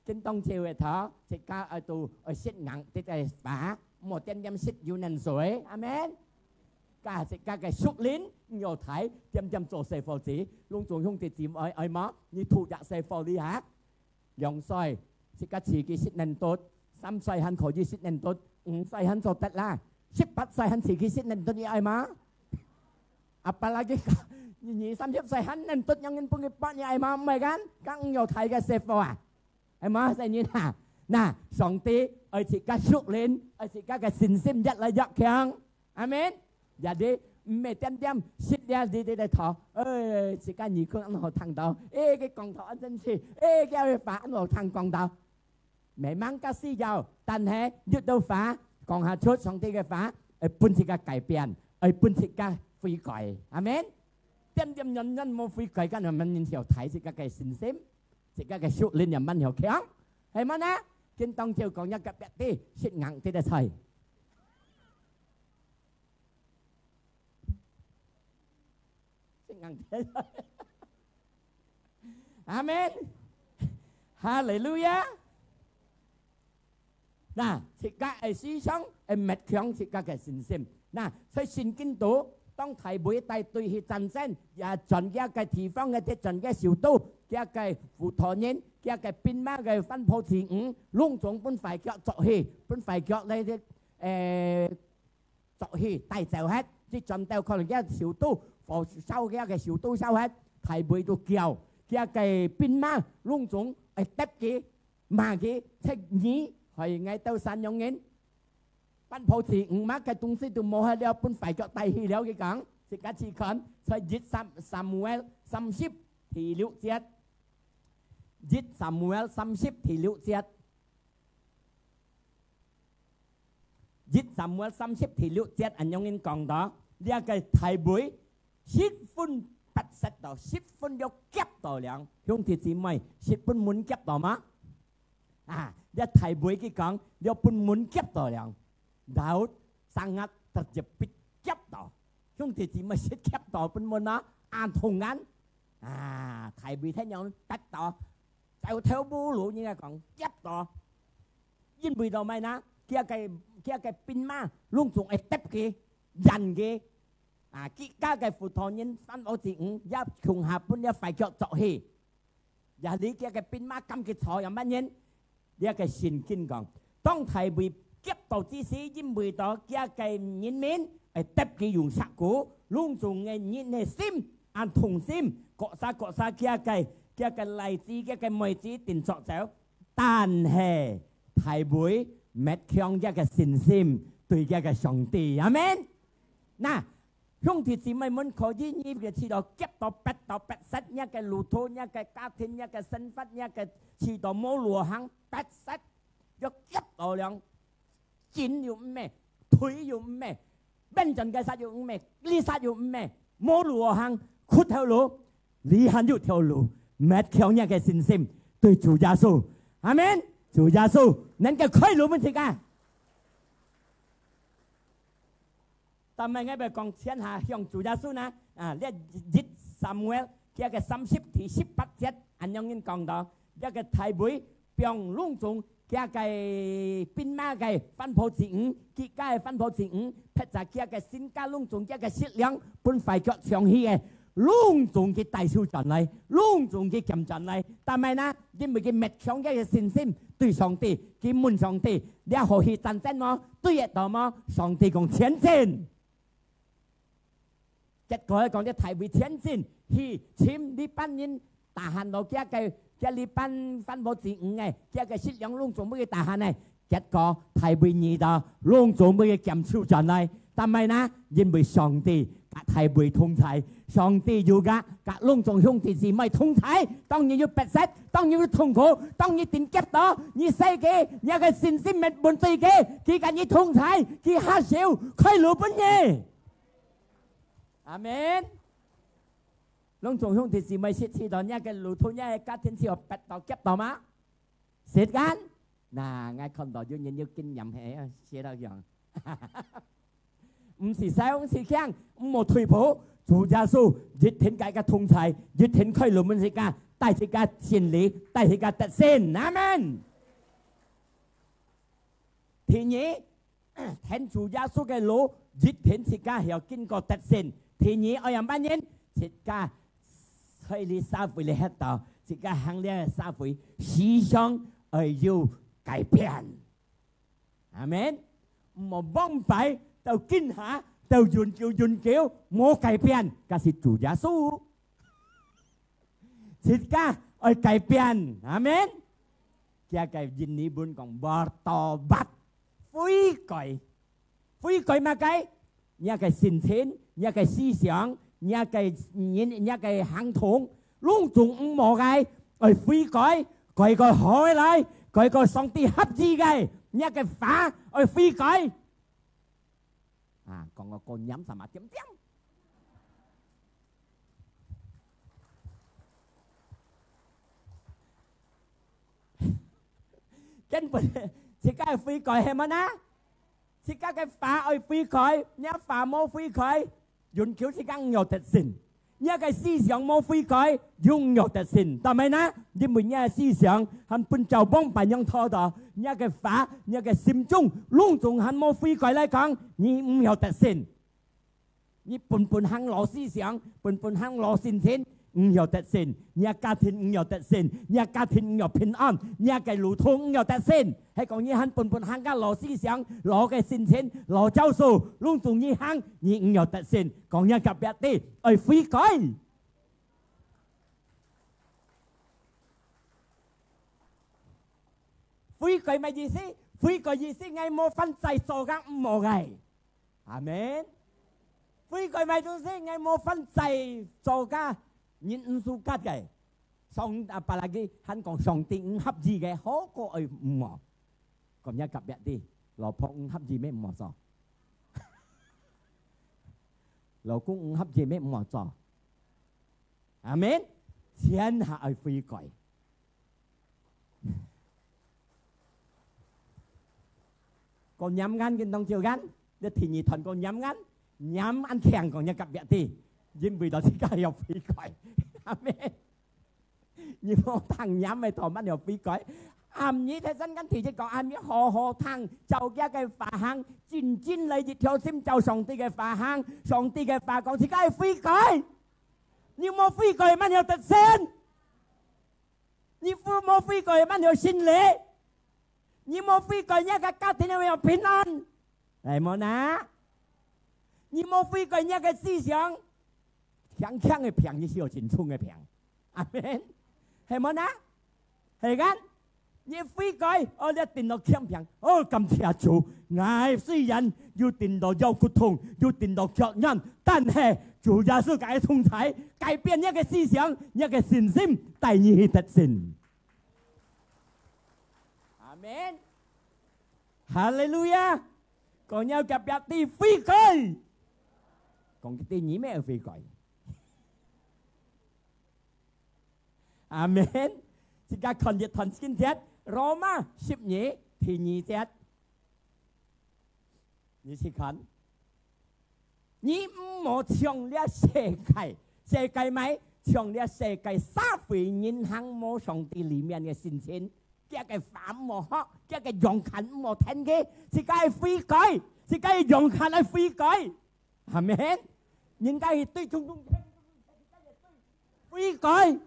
trên tông chiều vậy thọ thì ca ở tù ở xích ngắn thì cái phá một tên đem xích yêu nền suối amen cả sẽ cả cái xúc lín nhiều thái đem做四佛子弄種兄弟姊妹愛麼你吐入四佛里嚇兩歲是個自己識能tốt 3歲肯可以識能tốt 5歲肯就得啦18歲肯自己識能tốt你愛麼 apalagi 20-30 歲肯能tốt yang pun kepat你愛麼唔係kan các nhiều thái cái四佛à ai mà sẽ như nào nè song ti ở chỉ các xúc lín ở chỉ các cái xin sim rất là dọc khéng amen jadi mẹ tem xích ra đi đây thọ ơi chỉ cái gì cũng ăn hồ thằng đầu cái con thọ ăn chân gì cái phá ăn hồ thằng con đầu mẹ mang cái xí dầu tan hè giật đâu phá còn hạ chốt xong thì cái phá bún chỉ cái cải biển bún chỉ cái phi cõi amen tem nhân một phi cõi cái nào mình hiểu thấy chỉ cái xin sim chỉ cái sụt lên nhà mình hiểu khéo hay mà nè trên tông chiều còn nhắc cái bẹt đi xịt ngắn thì để thầy amen hallelujah nè thì các ai suy sống em mệt kháng thì các cái xin sim nè phải xin kinh tốต้องไทยบุยไตตุยฮิจันเส้นอย่าจนแก่ไก่ทีฟ้องไก่จนแก่สิวตู้แก่ไก่ฝูทอเน้นแก่ไก่ปิ้นมาไก่ฟันโพสิงลุงจงปุ่นฝ่ายเจาะเจาะฮีปุ่นฝ่ายเจาะเลยเจาะฮีไตเซลเฮ็ดที่จนเตลคนแก่สิวตู้ฝอเศร้าแก่ไก่สิวตู้เศร้าเฮ็ดไทยบุยตัวเกี่ยวแก่ไก่ปิ้นมาลุงจงเต็บกี้ mà cái thích nhí hồi ngay tao san nhông nghiến ban phô thì má cái tung sĩ từ mồ hay đeo bún phải cho tay hi đeo cái cẳng thì cá chi khẩn sẽ giết Samuel xăm ship thì liệu chết giết Samuel xăm ship thì liệu chết giết Samuel xăm ship thì liệu chết anh nhông nghiến còn đó dia cái thầy buổi ship phun bắt sát đó ship phun đeo kép đó liền không thì chỉ mày ship phun muốn kép đó má dia thầy buổi cái cẳng đeo phun muốn kép đó liền Daud sangat terjepit kép đó không thì chỉ mày ship kép đó phun muốn nó an thùng ngắn thầy bị thế nhau tách đó chạy theo bố lũ như là còn kép đó yên bị đó mày ná kia cái pin ma luôn dùng ai tép kia dàn kia cái phụ thọ nhân phân bảo chuyện giá khung hạp bún giá phải cho hì giá lý cái pin ma cầm cái thọอย่างnhân giá cái xin kinh cònต้องthầy bị kiếp tổ chi sĩ yên bị đó cái nhân mến ai tép kia dùng sắc cũ luôn dùng ngay nhân này sim ăn thùng sim cọ xa cái lại chi cái mồi chi tiền sọ chéo tàn hè thầy buổi mệt khiong cái xin sim tùy cái sòng tì amen nè không thì chỉ mày muốn có gì như cái chỉ đó kép đó bẹt sắt nhá cái lù thô nhá cái cá thiên nhá cái sân phát nhá cái chỉ đó mô lùa hàng bẹt sắt cho kép đó liền chín dùng mẹ thủy dùng mẹ bên chân cái sắt dùng mẹ lý sắt dùng mẹ mô lùa hàng khút theo lù lý hàng dùng theo lù mệt kéo nhá cái xin sim từ chủ gia sư amen chủ gia sư nên cái khơi lù mình thì cảแต่ไม่งั้นไปกองเชียนหาอย่างจุดาสุนะเรียกยิดซามูเอลเกี่ยวกับ30ที่10ปักเจ็ดอันยังเงินกองดอกเกี่ยวกับไทยบุยเปียงลุงจงเกี่ยวกับปินมาไก่ฟันโพสิงกี่ไก่ฟันโพสิงเพชรเกี่ยวกับสินก้าลุงจงเกี่ยวกับชิดเลี้ยงปุ่นไฟจอดเชียงฮีลุงจงกี่ไต่สู้จันเลยลุงจงกี่แกมจันเลยแต่ไม่นะยิ่งไปกี่เม็ดช่องเกี่ยวกับสินซิมตุยสองตีกี่มุนสองตีเดี๋ยวหัวหีจันเส้นมั้งตุยต่อมั้งสองตีของเชียนเส้นจัดก่อนก่อนจะถ่ายวิเทียนสินฮีชิมดิปันยินตาหันเราแก่ไก่จะรีปันฟันบดสิงไงแก่ไก่ชิดยังลุงจงไม่ตาหันไงจัดก่อนถ่ายวิญีดาลุงจงไม่แกมชูจันเลยทำไมนะยินไปสองตีกะถ่ายวิทงไทยสองตีอยู่กะลุงจงช่วงตีสี่ไม่ทงไทยต้องอยู่เป็ดเซ็ตต้องอยู่ทงโขต้องอยู่ตินเก็บต่อยี่เซ่เกยยังไงสินซิมเม็ดบนตีเกกี่กันยี่ทงไทยกี่ห้าเซลค่อยหลุดปุ่นเย่อาเมนลุงจงช่วงที่สี่ไม่ชิดที่ตอนนี้กันหลุดทุ่งนี้การเทนที่เป็ดต่อเก็บต่อมาเสร็จกันน่าไงคนต่อยืนยืนกินยำแห่เสียดายอย่าง唔是使唔是強，冇退步，主耶穌越聽解嘅通才，越聽開路門時間，帶起個真理，帶起個特性，阿門。ทีนี้แทน主耶穌嘅路，越聽時間要經過特性，ทีนี้我樣班人時間可以社會嚟喺度，時間行呢社會思想要改變，阿門。冇幫擺。tao kinh hả tao dùn kiểu mua cải biên cả sĩ chủ giá su xịt ca ơi cải biên amen kia cái dinh ní buôn còn bò to bắt phí còi mà cái nhà cái xin thiên nhà cái思想nhà cái hàng thốn luôn dùng mò cái ơi phí còi hỏi lại còi xong ti hấp gì cái nhà cái phá ơi phí còi còn con nhắm sao mà chấm chân bình chỉ cái phi còi hay mà ná chỉ cái phá ơi phi còi nhá phá mô phi còi dùng kiểu chỉ cái nhiều thật xinh nhá cái思想mô phi còi dùng nhiều thật xinh tao mấy ná nhưng mình nhá思想hắn bên chào bông bài nhân thọ đó nhá cái phá nhá cái sim chung luôn dùng hắn mô phi còi lại con nhỉ nhiều thật xinh nhỉ bồn hắn lò思想bồn hắn lò xin thiên nhiều thật xinh nhá gia đình nhiều thật xinh nhá gia đình nhiều bình an nhá cái lũ thôn nhiều thật xinh hay còn nhỉ hắn bồn hắn cái lò思想lò cái xin thiên lò giáo sư luôn dùng nhỉ hắn nhỉ nhiều thật xinh còn nhá gặp biệt đi ơi phi còi phi cởi mà gì xí phi cởi gì xí ngay mô phân chạy sổ gác mô gầy amen phi cởi mà gì xí ngay mô phân chạy sổ gác nhìn su cắt gầy xong apa lagi hắn còn sòng tiếng hấp gì gầy hố cô ơi mò còn nhá cặp biệt đi lò phong hấp gì mấy mò sò lò cũng hấp gì mấy mò sò amen thiên hạ ơi phi cởi còn nhắm ngắn cái đông chiều gắn để thì nhị thần còn nhắm ngắn nhắm ăn thèn còn nhà cặp biệt thì nhưng vì đó thì cả học phi cõi amen nhưng mà thằng nhắm mày thò mắt học phi cõi nhí thế dân gắn thì chỉ có nhí hồ thằng chào kia cái phá hàng chín lấy dịch theo sim chào sòng ti cái phá hàng sòng ti cái phá còn thì cái phi cõi nhưng mà phi cõi mà nhiều tật sen nhưng mà phi cõi mà nhiều xin lễ nhưng mà phi cõi nhá cái thì nhiều bình an này mà ná nhưng mà phi cõi nhá cái思想强嘅平你是有真衝嘅平amen係咪啊係㗎你飛改我哋電腦強平感謝主愛雖然要電腦有苦痛要電腦強人但係主耶穌嘅同在改變一個思想一個信心第二特性amen hallelujah còn nhau cặp biệt đi phi cõi còn cái tên nhí mẹ ở phi cõi amen thì các con nhiệt thần xin chết Roma 12thì nhị chết nhị sĩ khẩn nhị mô trong lẽ世界咪trong lẽ世界xã會銀行冇上帝裡面嘅信心cái phạm mô họ cái用khẩn mô thiên嘅是cái phi cõi是cái用khẩn係phi cõi amen những cái tuy chung phi cõi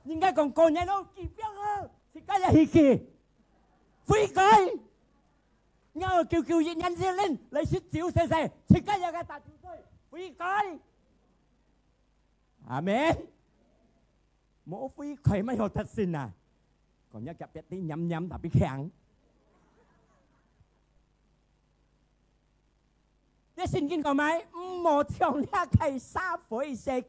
nhưng cái còn cô nhảy nó chỉ biết hơn thì cái là hì kì phi cõi nhớ kêu gì nhanh lên lấy xích chiếu xe thì cái là cái ta chúng tôi phi cõi amen mỗi phi cõi mới học thật xin à còn nhớ cặp tí nhắm tapi kháng để xin kinh có mấy một trong là cái xã hội世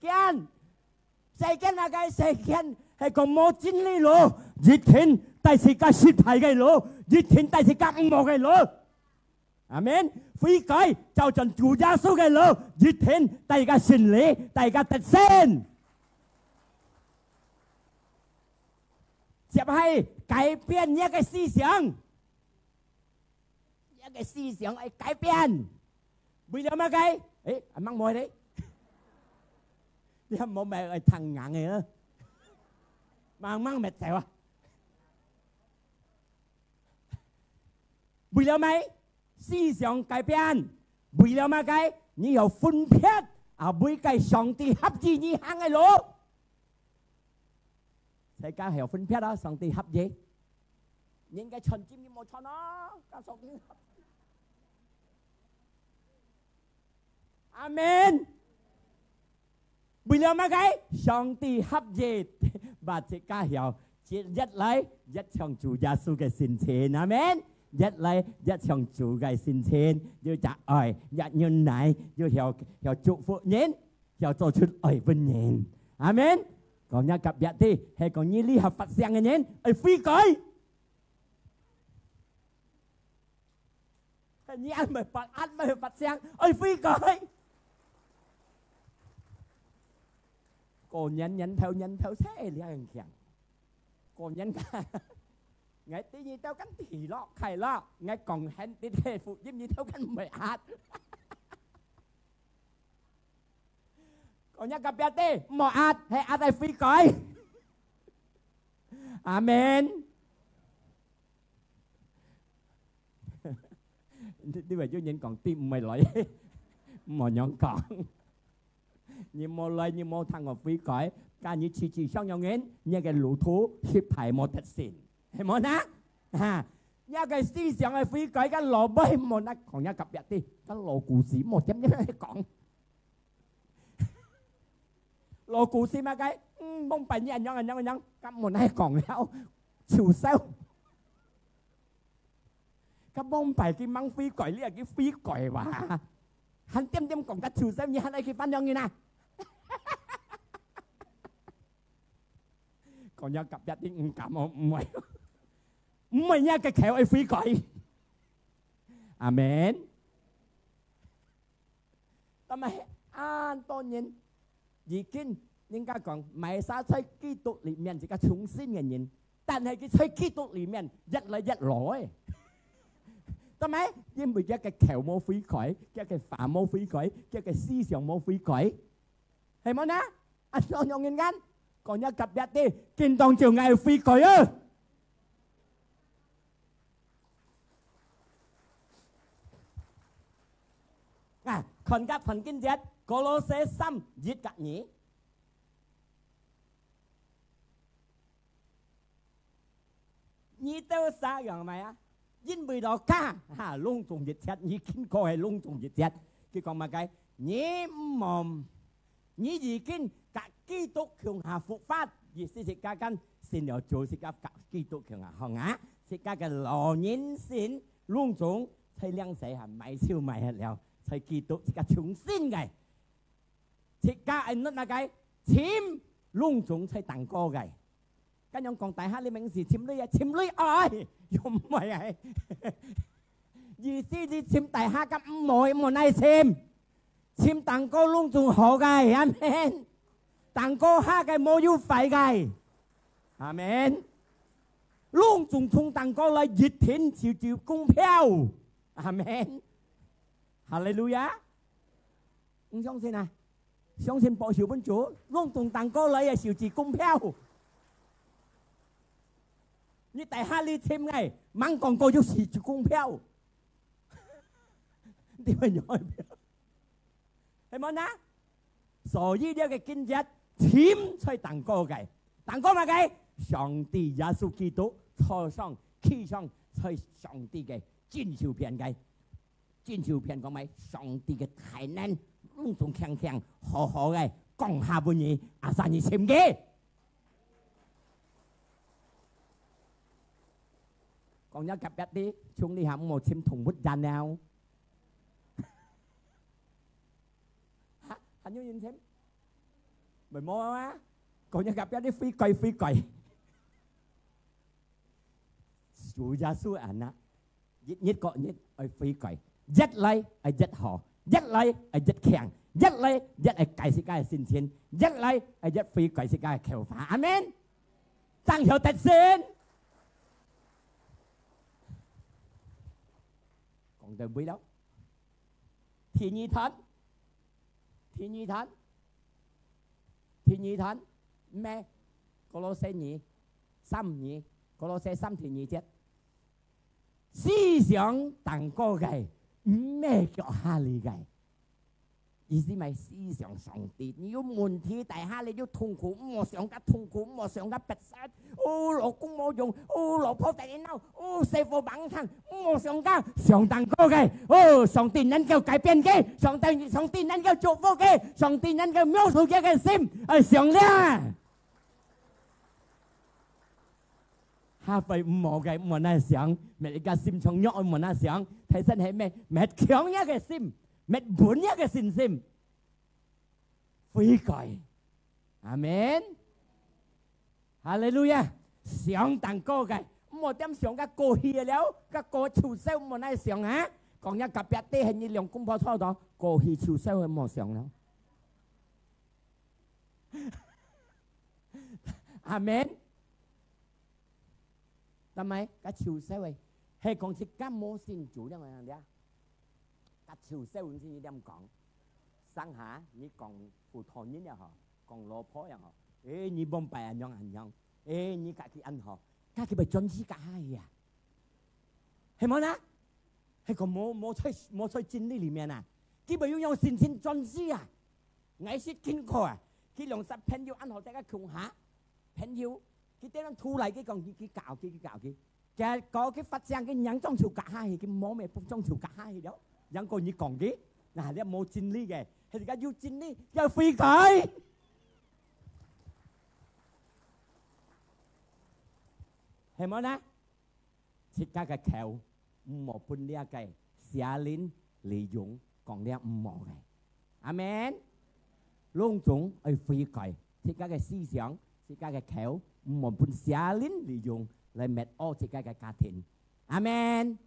間那個世間係個冇真理咯，熱天但是個失敗嘅咯，熱天但是個唔冇嘅咯，阿們，悔改就盡主耶穌嘅咯，熱天大家信理，大家得勝，就係改變一個思想，一個思想係改變，為咗乜嘅？誒，阿掹冇你。你冇咪係騰硬嘅啊？慢慢咪走啊！為了咩？思想改變，為了乜嘅？你有分別啊！每個上帝合意你行嘅路，世界係有分別啊！上帝合意，應該純正你冇錯咯，跟上帝合。阿門。為了乜嘅？上帝合意，把這家有一來一向主耶穌嘅聖前，阿門。一來一向主嘅聖前，要集愛，要忍耐，要祝福人，要做出愛本人，阿門。còn nhà cặp biệt thì hay còn như ly hợp Phật sang嘅nhân, ai phi cõi, như ăn mà Phật sang, ai phi cõi. Còn nhấn theo thế là hàng kẹn. Còn nhấn cả ngày tí như theo cánh thì lo, khai lo, ngày còn hẹn tí thế phụ giúp như theo cánh mày át. Còn nhắc gặp biệt đi, mò át hay át ai phi cõi. Amen. Đi về vô nhìn còn tim mày lại mò nhọn còn. Nhưng mò lại nhưng mò thằng ở phi cõi. Cả như chỉ xong nhau ngến, như cái lũ thú xếp thải mò thật xịn. Hay mò ná. Như cái思想ở phi cõi cái lò bơi mò ná. Còn nhắc gặp biệt đi, cái lò cụ sĩ mò chấm nhé còn. Lô cụ xí mà cái bông bày như anh nhông các một này còn nhau chiều sao các bông bày cái măng phi cõi là cái phi cõi mà hắn tiêm còn các chiều sao như hắn ấy cái phát nhông như nào còn nhau cặp giặt đi cảm ơn mày nha cái khéo ấy phi cõi Amen tao mày an tôn nhìn gì kinh nhưng các con mày sao thấy kỹ thuật里面这个重新嘅人，但係佢喺基督裡面一嚟一來，得咪？因為一個橋冇悔改，一個法冇悔改，一個思想冇悔改，係冇呢？啊，兩樣人間，講一及一啲，見當就嗌悔改啊！啊，看甲phần kinh節，哥羅西3 1 2。你都啥樣咪啊？因為到家嚇隆重熱切，你見過係隆重熱切。佢講乜嘅？你唔望，你已經隔基督強下復發，意思係家間先有做是家隔基督強下行啊，是家嘅老年先隆重，才兩世係買超買了，才基督是家重新嘅，是家係乜嘅？簽隆重才當歌嘅。cái nhóm còn tại hát lên mình gì chim lưới ơi dùng mày ấy gì xí đi chim tại hát các mồi một này chim tặng cô luôn dùng hộ gai amen tặng cô hát cái mô yêu phải gai amen luôn dùng thùng tặng cô là dịch thiện chiều cung theo amen hallelujah ông相信啊相信保守本主luôn dùng tặng cô là chiều cung theo你大下你簽嘅，猛講過要時住公票，點樣用票？係冇啦？所以呢個經節簽出當歌嘅，當歌乜嘅？上帝耶穌基督坐上企上在上帝嘅戰場片嘅，戰場片講咪上帝嘅大能，隆重強好好嘅講下半夜阿三你簽嘅。còn nhớ cặp bét đi chúng đi hàm một chim thùng bút gian nào anh nhớ nhìn xem bởi mua á còn nhớ cặp bét đi phi còi chủ gia su ảnh á nhất có nhất ở phi còi rất lấy ở rất họ rất lấy ở rất khen rất lấy rất ở cài sĩ cài xin xin rất lấy ở rất phi còi sĩ cài khéo phá amen tăng hiệu tật xin còn đời quý đâu thì nhi thánh mẹ có lô xe nhỉ xăm nhỉ có lô xe xăm thì nhỉ chết思想當歌嘅咩叫哈利嘅意思咪思想上帝你要問題大下你要痛苦我想得痛苦我想得不殺老公冇用老婆突然鬧師傅猛撐我想得上當歌嘅上帝能夠改變嘅上帝能夠祝福嘅上帝能夠描述嘅心上咧ha phải một cái một này sáng mẹ cái sim trong nhỏ một này sáng thấy thân hệ mẹ kéo nhá cái sim mẹ bốn nhá cái sim phi còi amen hallelujah sáng tặng cô cái một đêm sáng cái cô hìa léo cái cô chiều sâu một này sáng hả còn nhá cặp bẹt tê hình như lượng cung bao thao đó cô hì chiều sâu một sáng léo amen tao mấy cái chiều sâu ấy hay còn chỉ các mô xin chủ đâu mà thằng đấy cái chiều sâu cũng xin đem còn sáng hả như còn phụ thôn như nhau họ còn lô phó nhau họ như bom bè nhau như cả cái anh họ các cái bài chân chỉ cả hai à hay món á hay còn mô chơi chín đi里面啊cái bài用xin chân chỉ à ngày xưa kinh過啊cái lòng sắp phèn yêu anh họ tại cái khung hả phèn yêu cái tên nó thu lại cái còn cái cạo cái có cái phát sang cái nhắn trong chiều cả hai cái món mẹ trong chiều cả hai đó nhắn còn như còn cái là để mua chín ly kìa thì cái yêu chín ly giờ phi cởi 係咪呢？切家嘅橋唔好半呢個寫ลิ้น利用講呢唔好嘅，阿們。隆重去悔改，切家嘅思想，切家嘅橋唔好半寫ลิ้น利用嚟滅惡切家嘅家庭，阿們。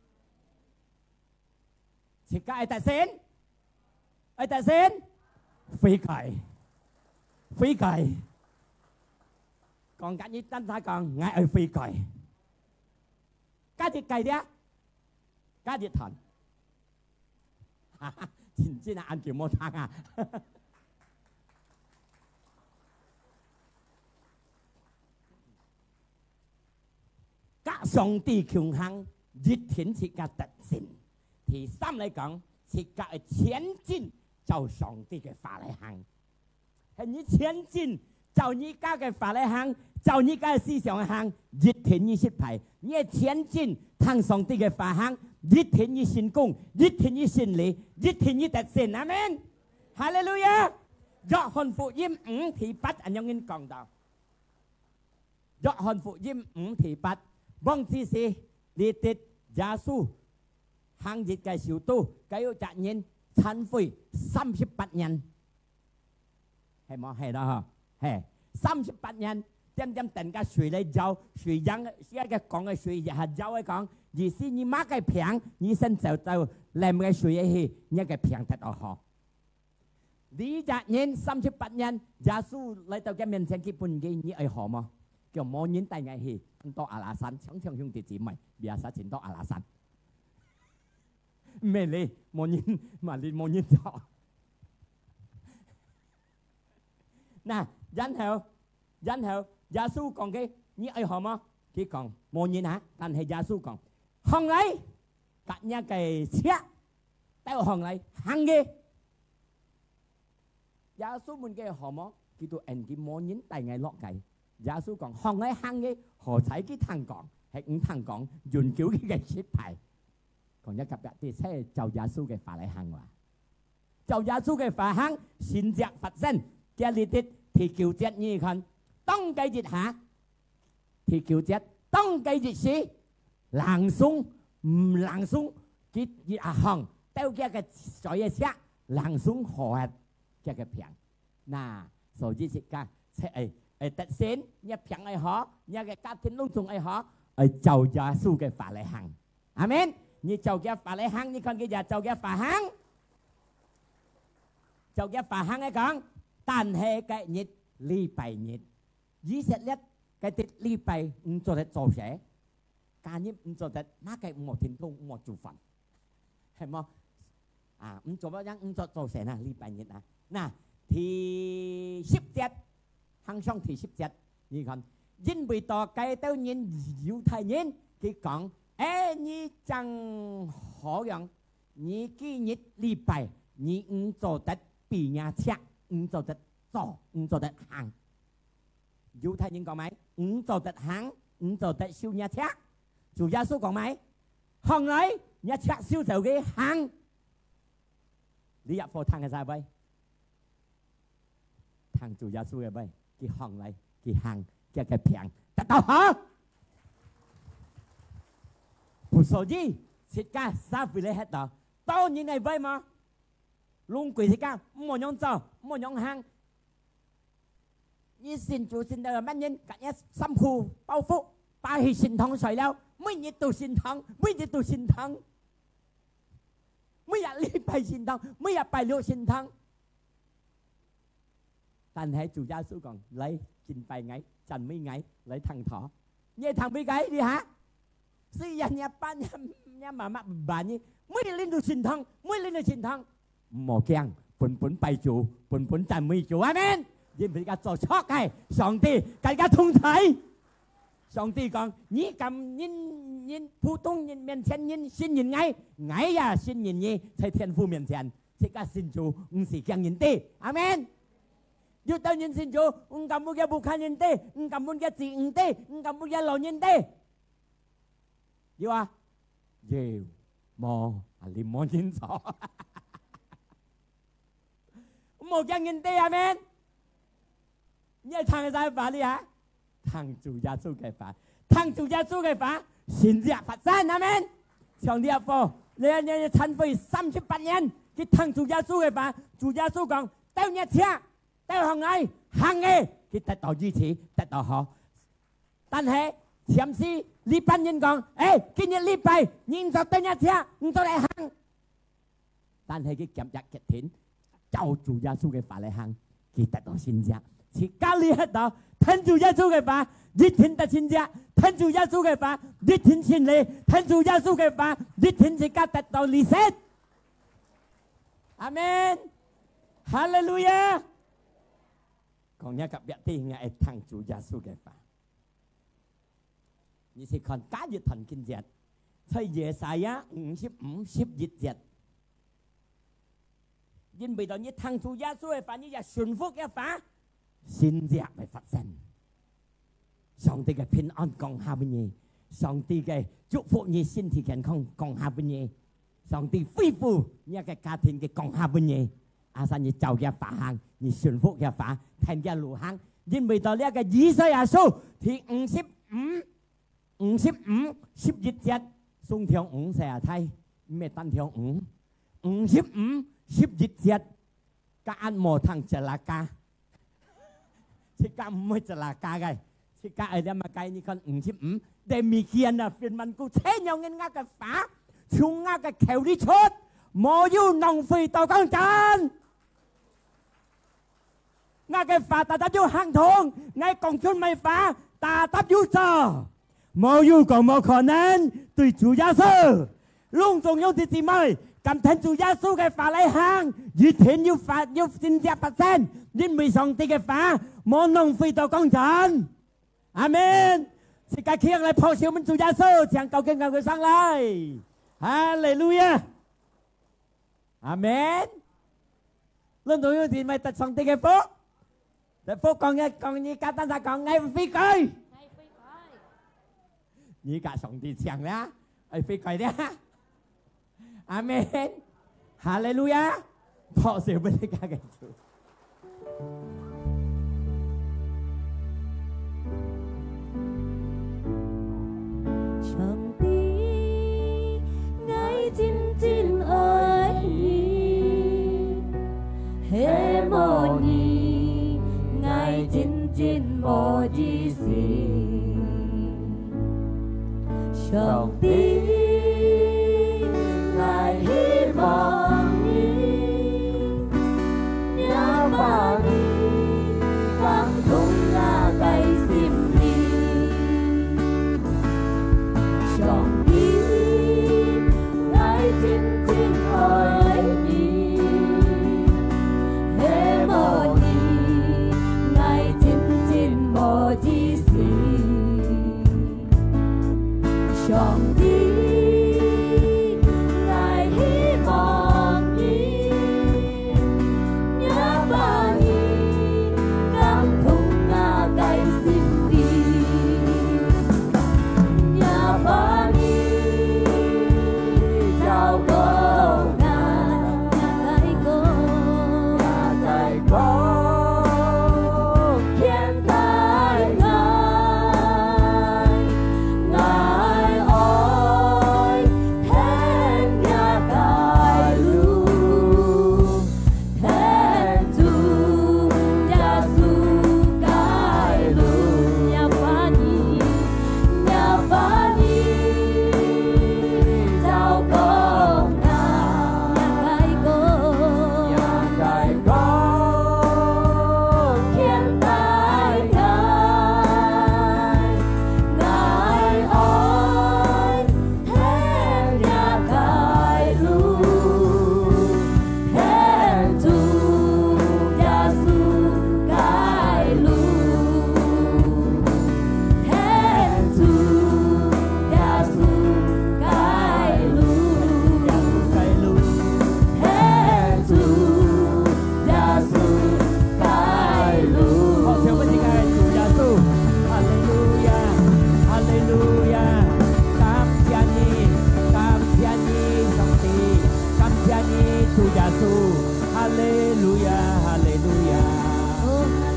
切家係特先，係特先，悔改，悔改。講緊啲真係講，我係悔改。加啲計啲，加啲糖。真正係按照冇糖啊！加上帝強行，熱天切家特先。第三嚟講，切家係前進，就上帝嘅法嚟行。係你前進。照你家嘅法嚟行，照你家嘅思想行，一天你失敗，你係前進，聽上帝嘅法行，一天你成功，一天你勝利，一天你得勝，阿們，哈利路亞。約翰福音5:8อันยัง應講到，約翰福音5:8，望之時，你哋耶穌行熱嘅小道，佢有責任懺悔38人，係冇係啦嗬。38人，點等個水嚟走，水人一個講嘅水日走嚟講，而是你買個平，你先就嚟嘅水去，一個平得落河。呢隻人38人，耶穌嚟到嘅面前，基本嘅你係何麼？叫冇人帶我去到阿拉山，常常兄弟姊妹，別使錢到阿拉山。咩嚟？冇人，mà你冇人走。嗱。然後耶穌講嘅，你愛何麼？佢講冇人啊，但係耶穌講，行嚟，隔一嘅車，帶行嚟行嘅。耶穌問嘅何麼？佢都人嘅冇人帶我落嚟。耶穌講行嚟行嘅，何使佢聽講？係唔聽講，原叫佢嘅失敗。講一及一啲車就耶穌嘅法嚟行話，就耶穌嘅法行，善者發生嘅呢啲。thì kiều chết như khăn tông cái dịch hả thì kiều chết tông cái dịch sĩ làng sung cái dịch hồng tao cái sỏi xe làng sung hòe cái phiền nà rồi dịch cả sẽ tận xến nhà phiền ai họ nhà cái cá thiên lung tung ai họ ở chầu gia su cái phá lại hàng amen như chầu cái phá lại hàng như con cái giờ chầu cái phá hàng chầu cái phá hàng ấy con但係嘅日禮拜日，以色列嘅啲禮拜唔做得做嘢，假日唔做得，哪個唔天空唔做飯，係冇啊？唔做乜樣唔做嘢啊？禮拜日啊，嗱，第10節，行上第10節，你看，因為到計到人猶太人，佢講，你真好樣，你今日禮拜你唔做得比人強。唔做得做，唔做得行。猶太人講咪？唔做得行，唔做得燒一車。主耶穌講咪？行嚟一車燒就嘅行。你入課聽嘅晒咪？聽主耶穌嘅咪？佢行嚟，佢行，佢嘅平得到好。不所以，切家三回嚟喺度，當然係咪嘛？龍鬼時間冇樣做，冇樣行。你信主信到乜人？隔日辛苦包袱，擺去神堂睡了，每日到神堂，每日到神堂，每日禮拜神堂，每日拜六神堂。但係主耶穌講：嚟敬拜我，讚美我，嚟聽堂。你聽咩計？你嚇？雖然日班日媽媽辦你，每日練到神堂，每日練到神堂。冇驚，本拜主，本讚美主，阿們。因為而家做錯嘅，上帝大家同睇。上帝講：你咁人普通人面前人信任我呀信任你，在天父面前，這個信主唔是驚人哋，阿們。要當人信主，唔敢冇嘅不看人哋，唔敢冇嘅自人哋，唔敢冇嘅老人哋。要啊，要冇啊，你冇認錯。冇驚人哋，阿們。你係聽晒法呢嚇？聽主耶穌嘅法， ทั้ง主耶穌嘅法先至發生，阿們。上帝阿父，你陳飛38年，佢ทั้ง主耶穌嘅法，主耶穌講，到日車，到行藝，行嘅，佢得到支持，得到好。但係前時呢班人講，今日禮拜，你唔做到日車，唔做嚟行。但係佢今日嘅天，就主耶穌嘅法嚟行，佢得到信者。是教你喺度，聽主耶穌嘅法，你聽得信者；聽主耶穌嘅法，你聽信你；聽主耶穌嘅法，你聽自家得到利息。阿門，哈利路亞。講一個別啲係聽主耶穌嘅法。你是看假日thần kinh節，在耶賽亞55:11節。因為到你聽主耶穌嘅法，你就順服嘅法。先至係發生，上帝嘅平安降下俾你，上帝嘅祝福你身體健康降下俾你，上帝恢復你嘅家庭嘅降下俾你。阿神你就嘅法行，你順服嘅法，聽嘅路行，因為到呢一個以賽亞書第55:11節，送條5世啊睇，咩單條55:11節，家安摩騰จะละกาSikap mui celaka guys. Sikap ada makai ni kan 55. Demikian lah firman ku. Saya ingin ngak fa, chung ngak kheu đi chốt. Mò yu nong phi tàu con chan. Ngak fa ta tập yu hàng thong, ngay công chun mai fa ta tập yu cho. Mò yu còn một khả năng từ chủ gia sư. Luôn dùng用自己妹。咁聽主耶穌嘅法嚟行，越聽要發要先至%，因為上帝嘅法冇浪費到講真，阿門。世界傾嚟破笑我們主耶穌，將究竟佢上嚟，哈利路亞，阿門。論到有啲咪得上帝嘅福，但福講你簡單就講愛飛貴，你講上帝強啦，愛飛貴啦。阿門，哈利路亞，破笑俾你家嘅主。上帝愛真真愛你，希望你愛真真無意思，上帝。希望你，仰望你，感動我嘅心靈。上帝愛真真愛你，希望你愛真真無意思。上帝。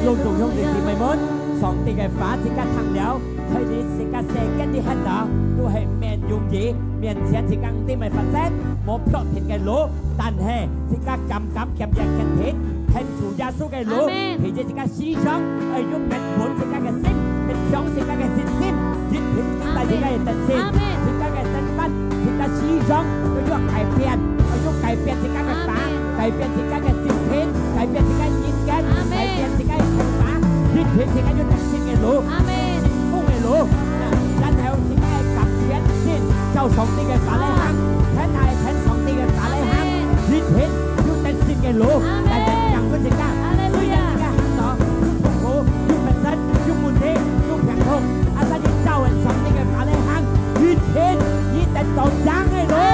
用弟兄姊妹們，上帝嘅法即刻行了， thời đi sẽ cả xe kết đi hết đó tôi hệ miền dùng gì miền chén chỉ căng tim mày phản xét một plot thịt cái lúa tàn hè sẽ cả cầm kẹp dàn kẹp thịt thêm chủ gia số cái lúa thì sẽ cả xí sống ở giúp mệt muốn sẽ cả cái sim mệt chống sẽ cả cái sim dịch thịt tại sẽ cái tận sim sẽ cả cái tận bắt sẽ cả xí sống ở giúp cải biện sẽ cả cái phá cải biện sẽ cả cái sim thịt cải biện sẽ cả nhìn cái cải biện sẽ cả cái phá dịch thịt sẽ cả giúp tận sim cái lúa phun cái lúaด้านแถวที่แม่กับเทียนที่เจ้าสองตีกันฝาเลยหังแทนไทยแทนสองตีกันฝาเลยหังยิดเห็นยุคเป็นสิ่งแก่รู้แต่เป็นอย่างก็จะกล้าซื้อยังจะกล้าต่อยุคโผล่ยุคเป็นสัตว์ยุคมุนเทยุคแข่งทงอาศัยยุคเจ้าเป็นสองตีกันฝาเลยหังยิดเห็นยิดแต่ตองจังให้รู้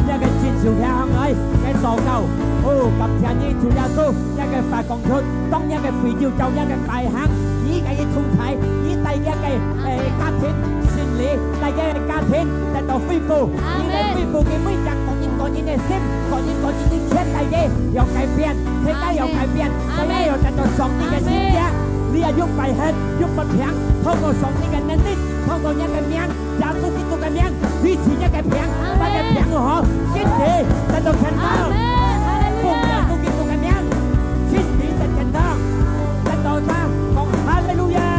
ยังกันจิตสุดแท้ห้องเลยแกต่อเก่าโอ้กับเทียนยี่สุยาสู้ยังกันฝ่ายกองทุนต้องยังกันฝีจิวเจ้ายังกันฝ่ายหังยี่ไก่ทุ่งไทยยี่ไตยี่ไก่กาทิ้งสินลีไตยี่กาทิ้งแต่ต่อฟิฟูยี่ไก่ฟิฟูกี่ไม่จักก่อนยินเนี่ยซิมก่อนยินเช็ดไตยี่ยกไก่เปลี่ยนเช็ดไก่ยกไก่เปลี่ยนแต่ไม่ยกแต่ต่อสองนี่กันสิเจ้าเรียยุบไฟเห็ดยุบมันเพียงเท่ากับสองนี่กันนั่นนิดเท่ากับยังกันเมียงยาสุกิตุกันเมียงวิธียังกันเพียงไปกันเพียงเหรอคิดดีแต่ต่อแข็งข้าวฟุ่มยาสุกิตุกันเมียงคิดดีแต่แข็งข้าวแต่ต่อข้างของฮาเลลูยา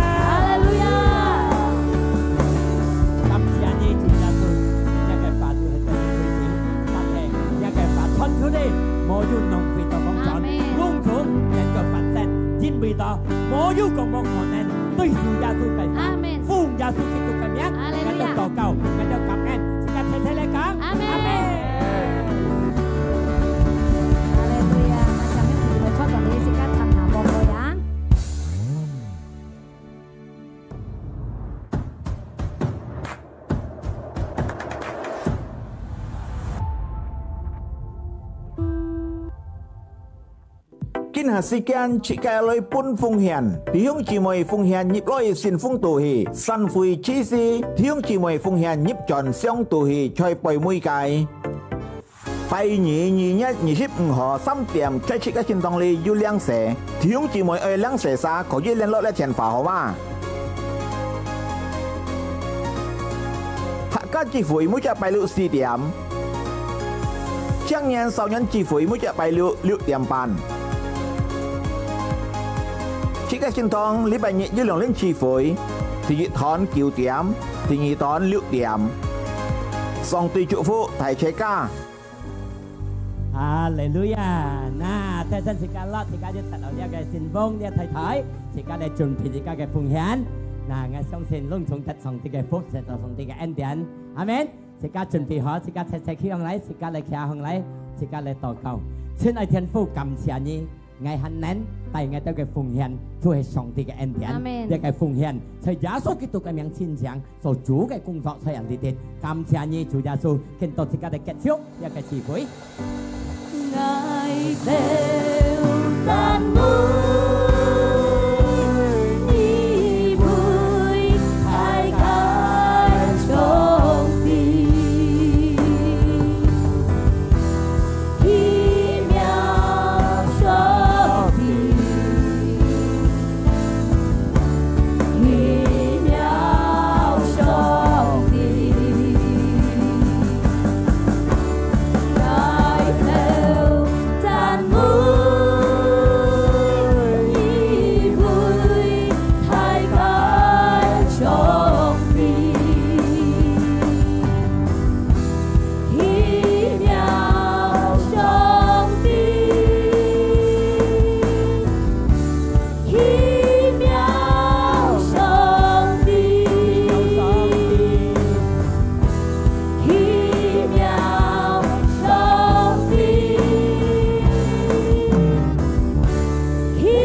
คำเสียนี้จุดยาสุยังกันฝาดูให้ตัววิธีตั้งแต่ยังกันฝาทอนทุเรศโมยุนนองฟีต่อของจอนลุ่งสูงยังกับฝันเส้นยินบีต่อโมยุกองมองหอนแน่นด้วยสุยาสุไก่ฟ้าฟุ้งยาสุกิตุกันเมียงกันจะต่อเก่ากันจะกลับแอนสิกับใช้เลยกันอาเมนHaleluya. Macam yang sudah contoh dari sikat tanah boboyan. Kinh hà si kian chỉ cái lối pun phung hiền, tiếng chỉ mồi phung hiền nhịp lối xin phung tù hì, săn phui chi si, tiếng chỉ mồi phung hiền nhịp tròn xiong tù hì chơi bồi mũi cài. Bay nhị nhất nhị ship họ xăm tiệm chơi chỉ cái trên tông li du liang sẻ, tiếng chỉ mồi ơi liang sẻ xa có duyên lên lối lên tiền phá họ mà. Hạ các chỉ phủi mũi chợ bay lựu si tiệm, chẳng nhiên sau nhân chỉ phủi mũi chợ bay lựu tiệm bàn. Chỉ cái trên tông lý bài nhẹ dưới lòng lên chi phối thì nhị thón kiều tiệm thì nhị tón liệu tiệm song tùy trụ phụ thầy chế ca Hallelujah. Nah, thế dân sĩ ca lót sĩ caยึดตัดเอาเนี่ยcái xin vongเนี่ยthời sĩ ca để chuẩn bị sĩ ca cái phụng hiến. Nah, ngay xong xin lung xuống thật xong thì cái phúc sẽ xong thì cái end tiền. Amen. Sĩ ca chuẩn bị họ sĩ ca sẽ khi ông lấy sĩ ca lại kia ông lấy sĩ ca lại tổ cầu. Xin ai thiên phu cầm xia nhi ngày hắn nén tại ngày tới cái phụng hiến cho hệ xong thì cái end tiền. Để cái phụng hiến sẽ giá số cái tụ cái miếng xin giang số chủ cái công việc sẽ làm gì tiền. Cầm xia nhi chủ giá số kiến tổ sĩ ca để kết thúc ya cái chi phối. Ngài đều tan mưa ni vui khai khai trong tim khi mèo trong tim khi mèo trong tim ngài đều tan mưa ni vui khai khai trong tim khi mèo trong tim khi mèo trong tim khi mèo trong tim khi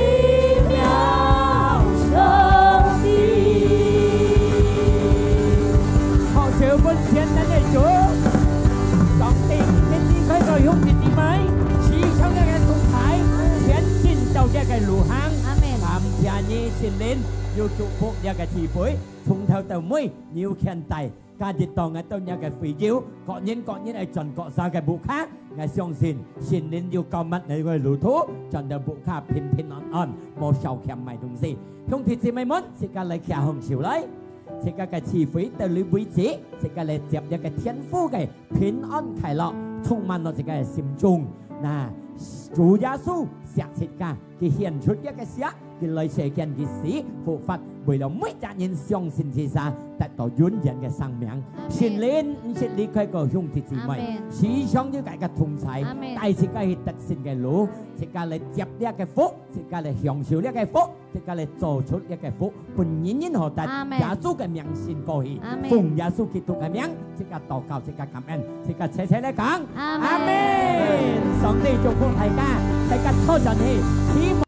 mèo trong tim Họ chịu quân chiến đến đây Chúa. Trong tim trên đi khơi rồi hung thì gì mấy. Chỉ trong cái thùng thái chiến xin đầu cái lũ hang. Amen. Làm nhà nhi xin lên yêu trụ phụ nhà cái chỉ phối thùng theo tàu mũi nhiều khen tài ca dịch tòng ở tàu nhà cái phí diếu cọ nhiên ai chuẩn cọ ra cái bộ khác 我相信神靈要救乜你個路途，盡到步卡平平安安，冇受欠埋東西。兄弟姊妹們，即刻嚟騎紅潮嚟，即刻嘅慈悲到你位置，即刻嚟接一個天父嘅平安快樂，充滿到自己嘅心中。嗱，主耶穌錫切㗎，佢獻出一個血，佢來世間嘅死復活，為了每一人相信之上，得到永遠嘅生命。神靈唔係離開個兄弟姊妹，時常要大家同在，帶自己去得勝嘅路，自己嚟接呢個福，自己嚟享受呢個福，自己嚟做出呢個福，本人人何得耶穌嘅名先過去，奉耶穌基督嘅名，即刻禱告，即刻感恩，即刻齊齊嚟講，阿門。上帝祝福大家，大家坐上去，希望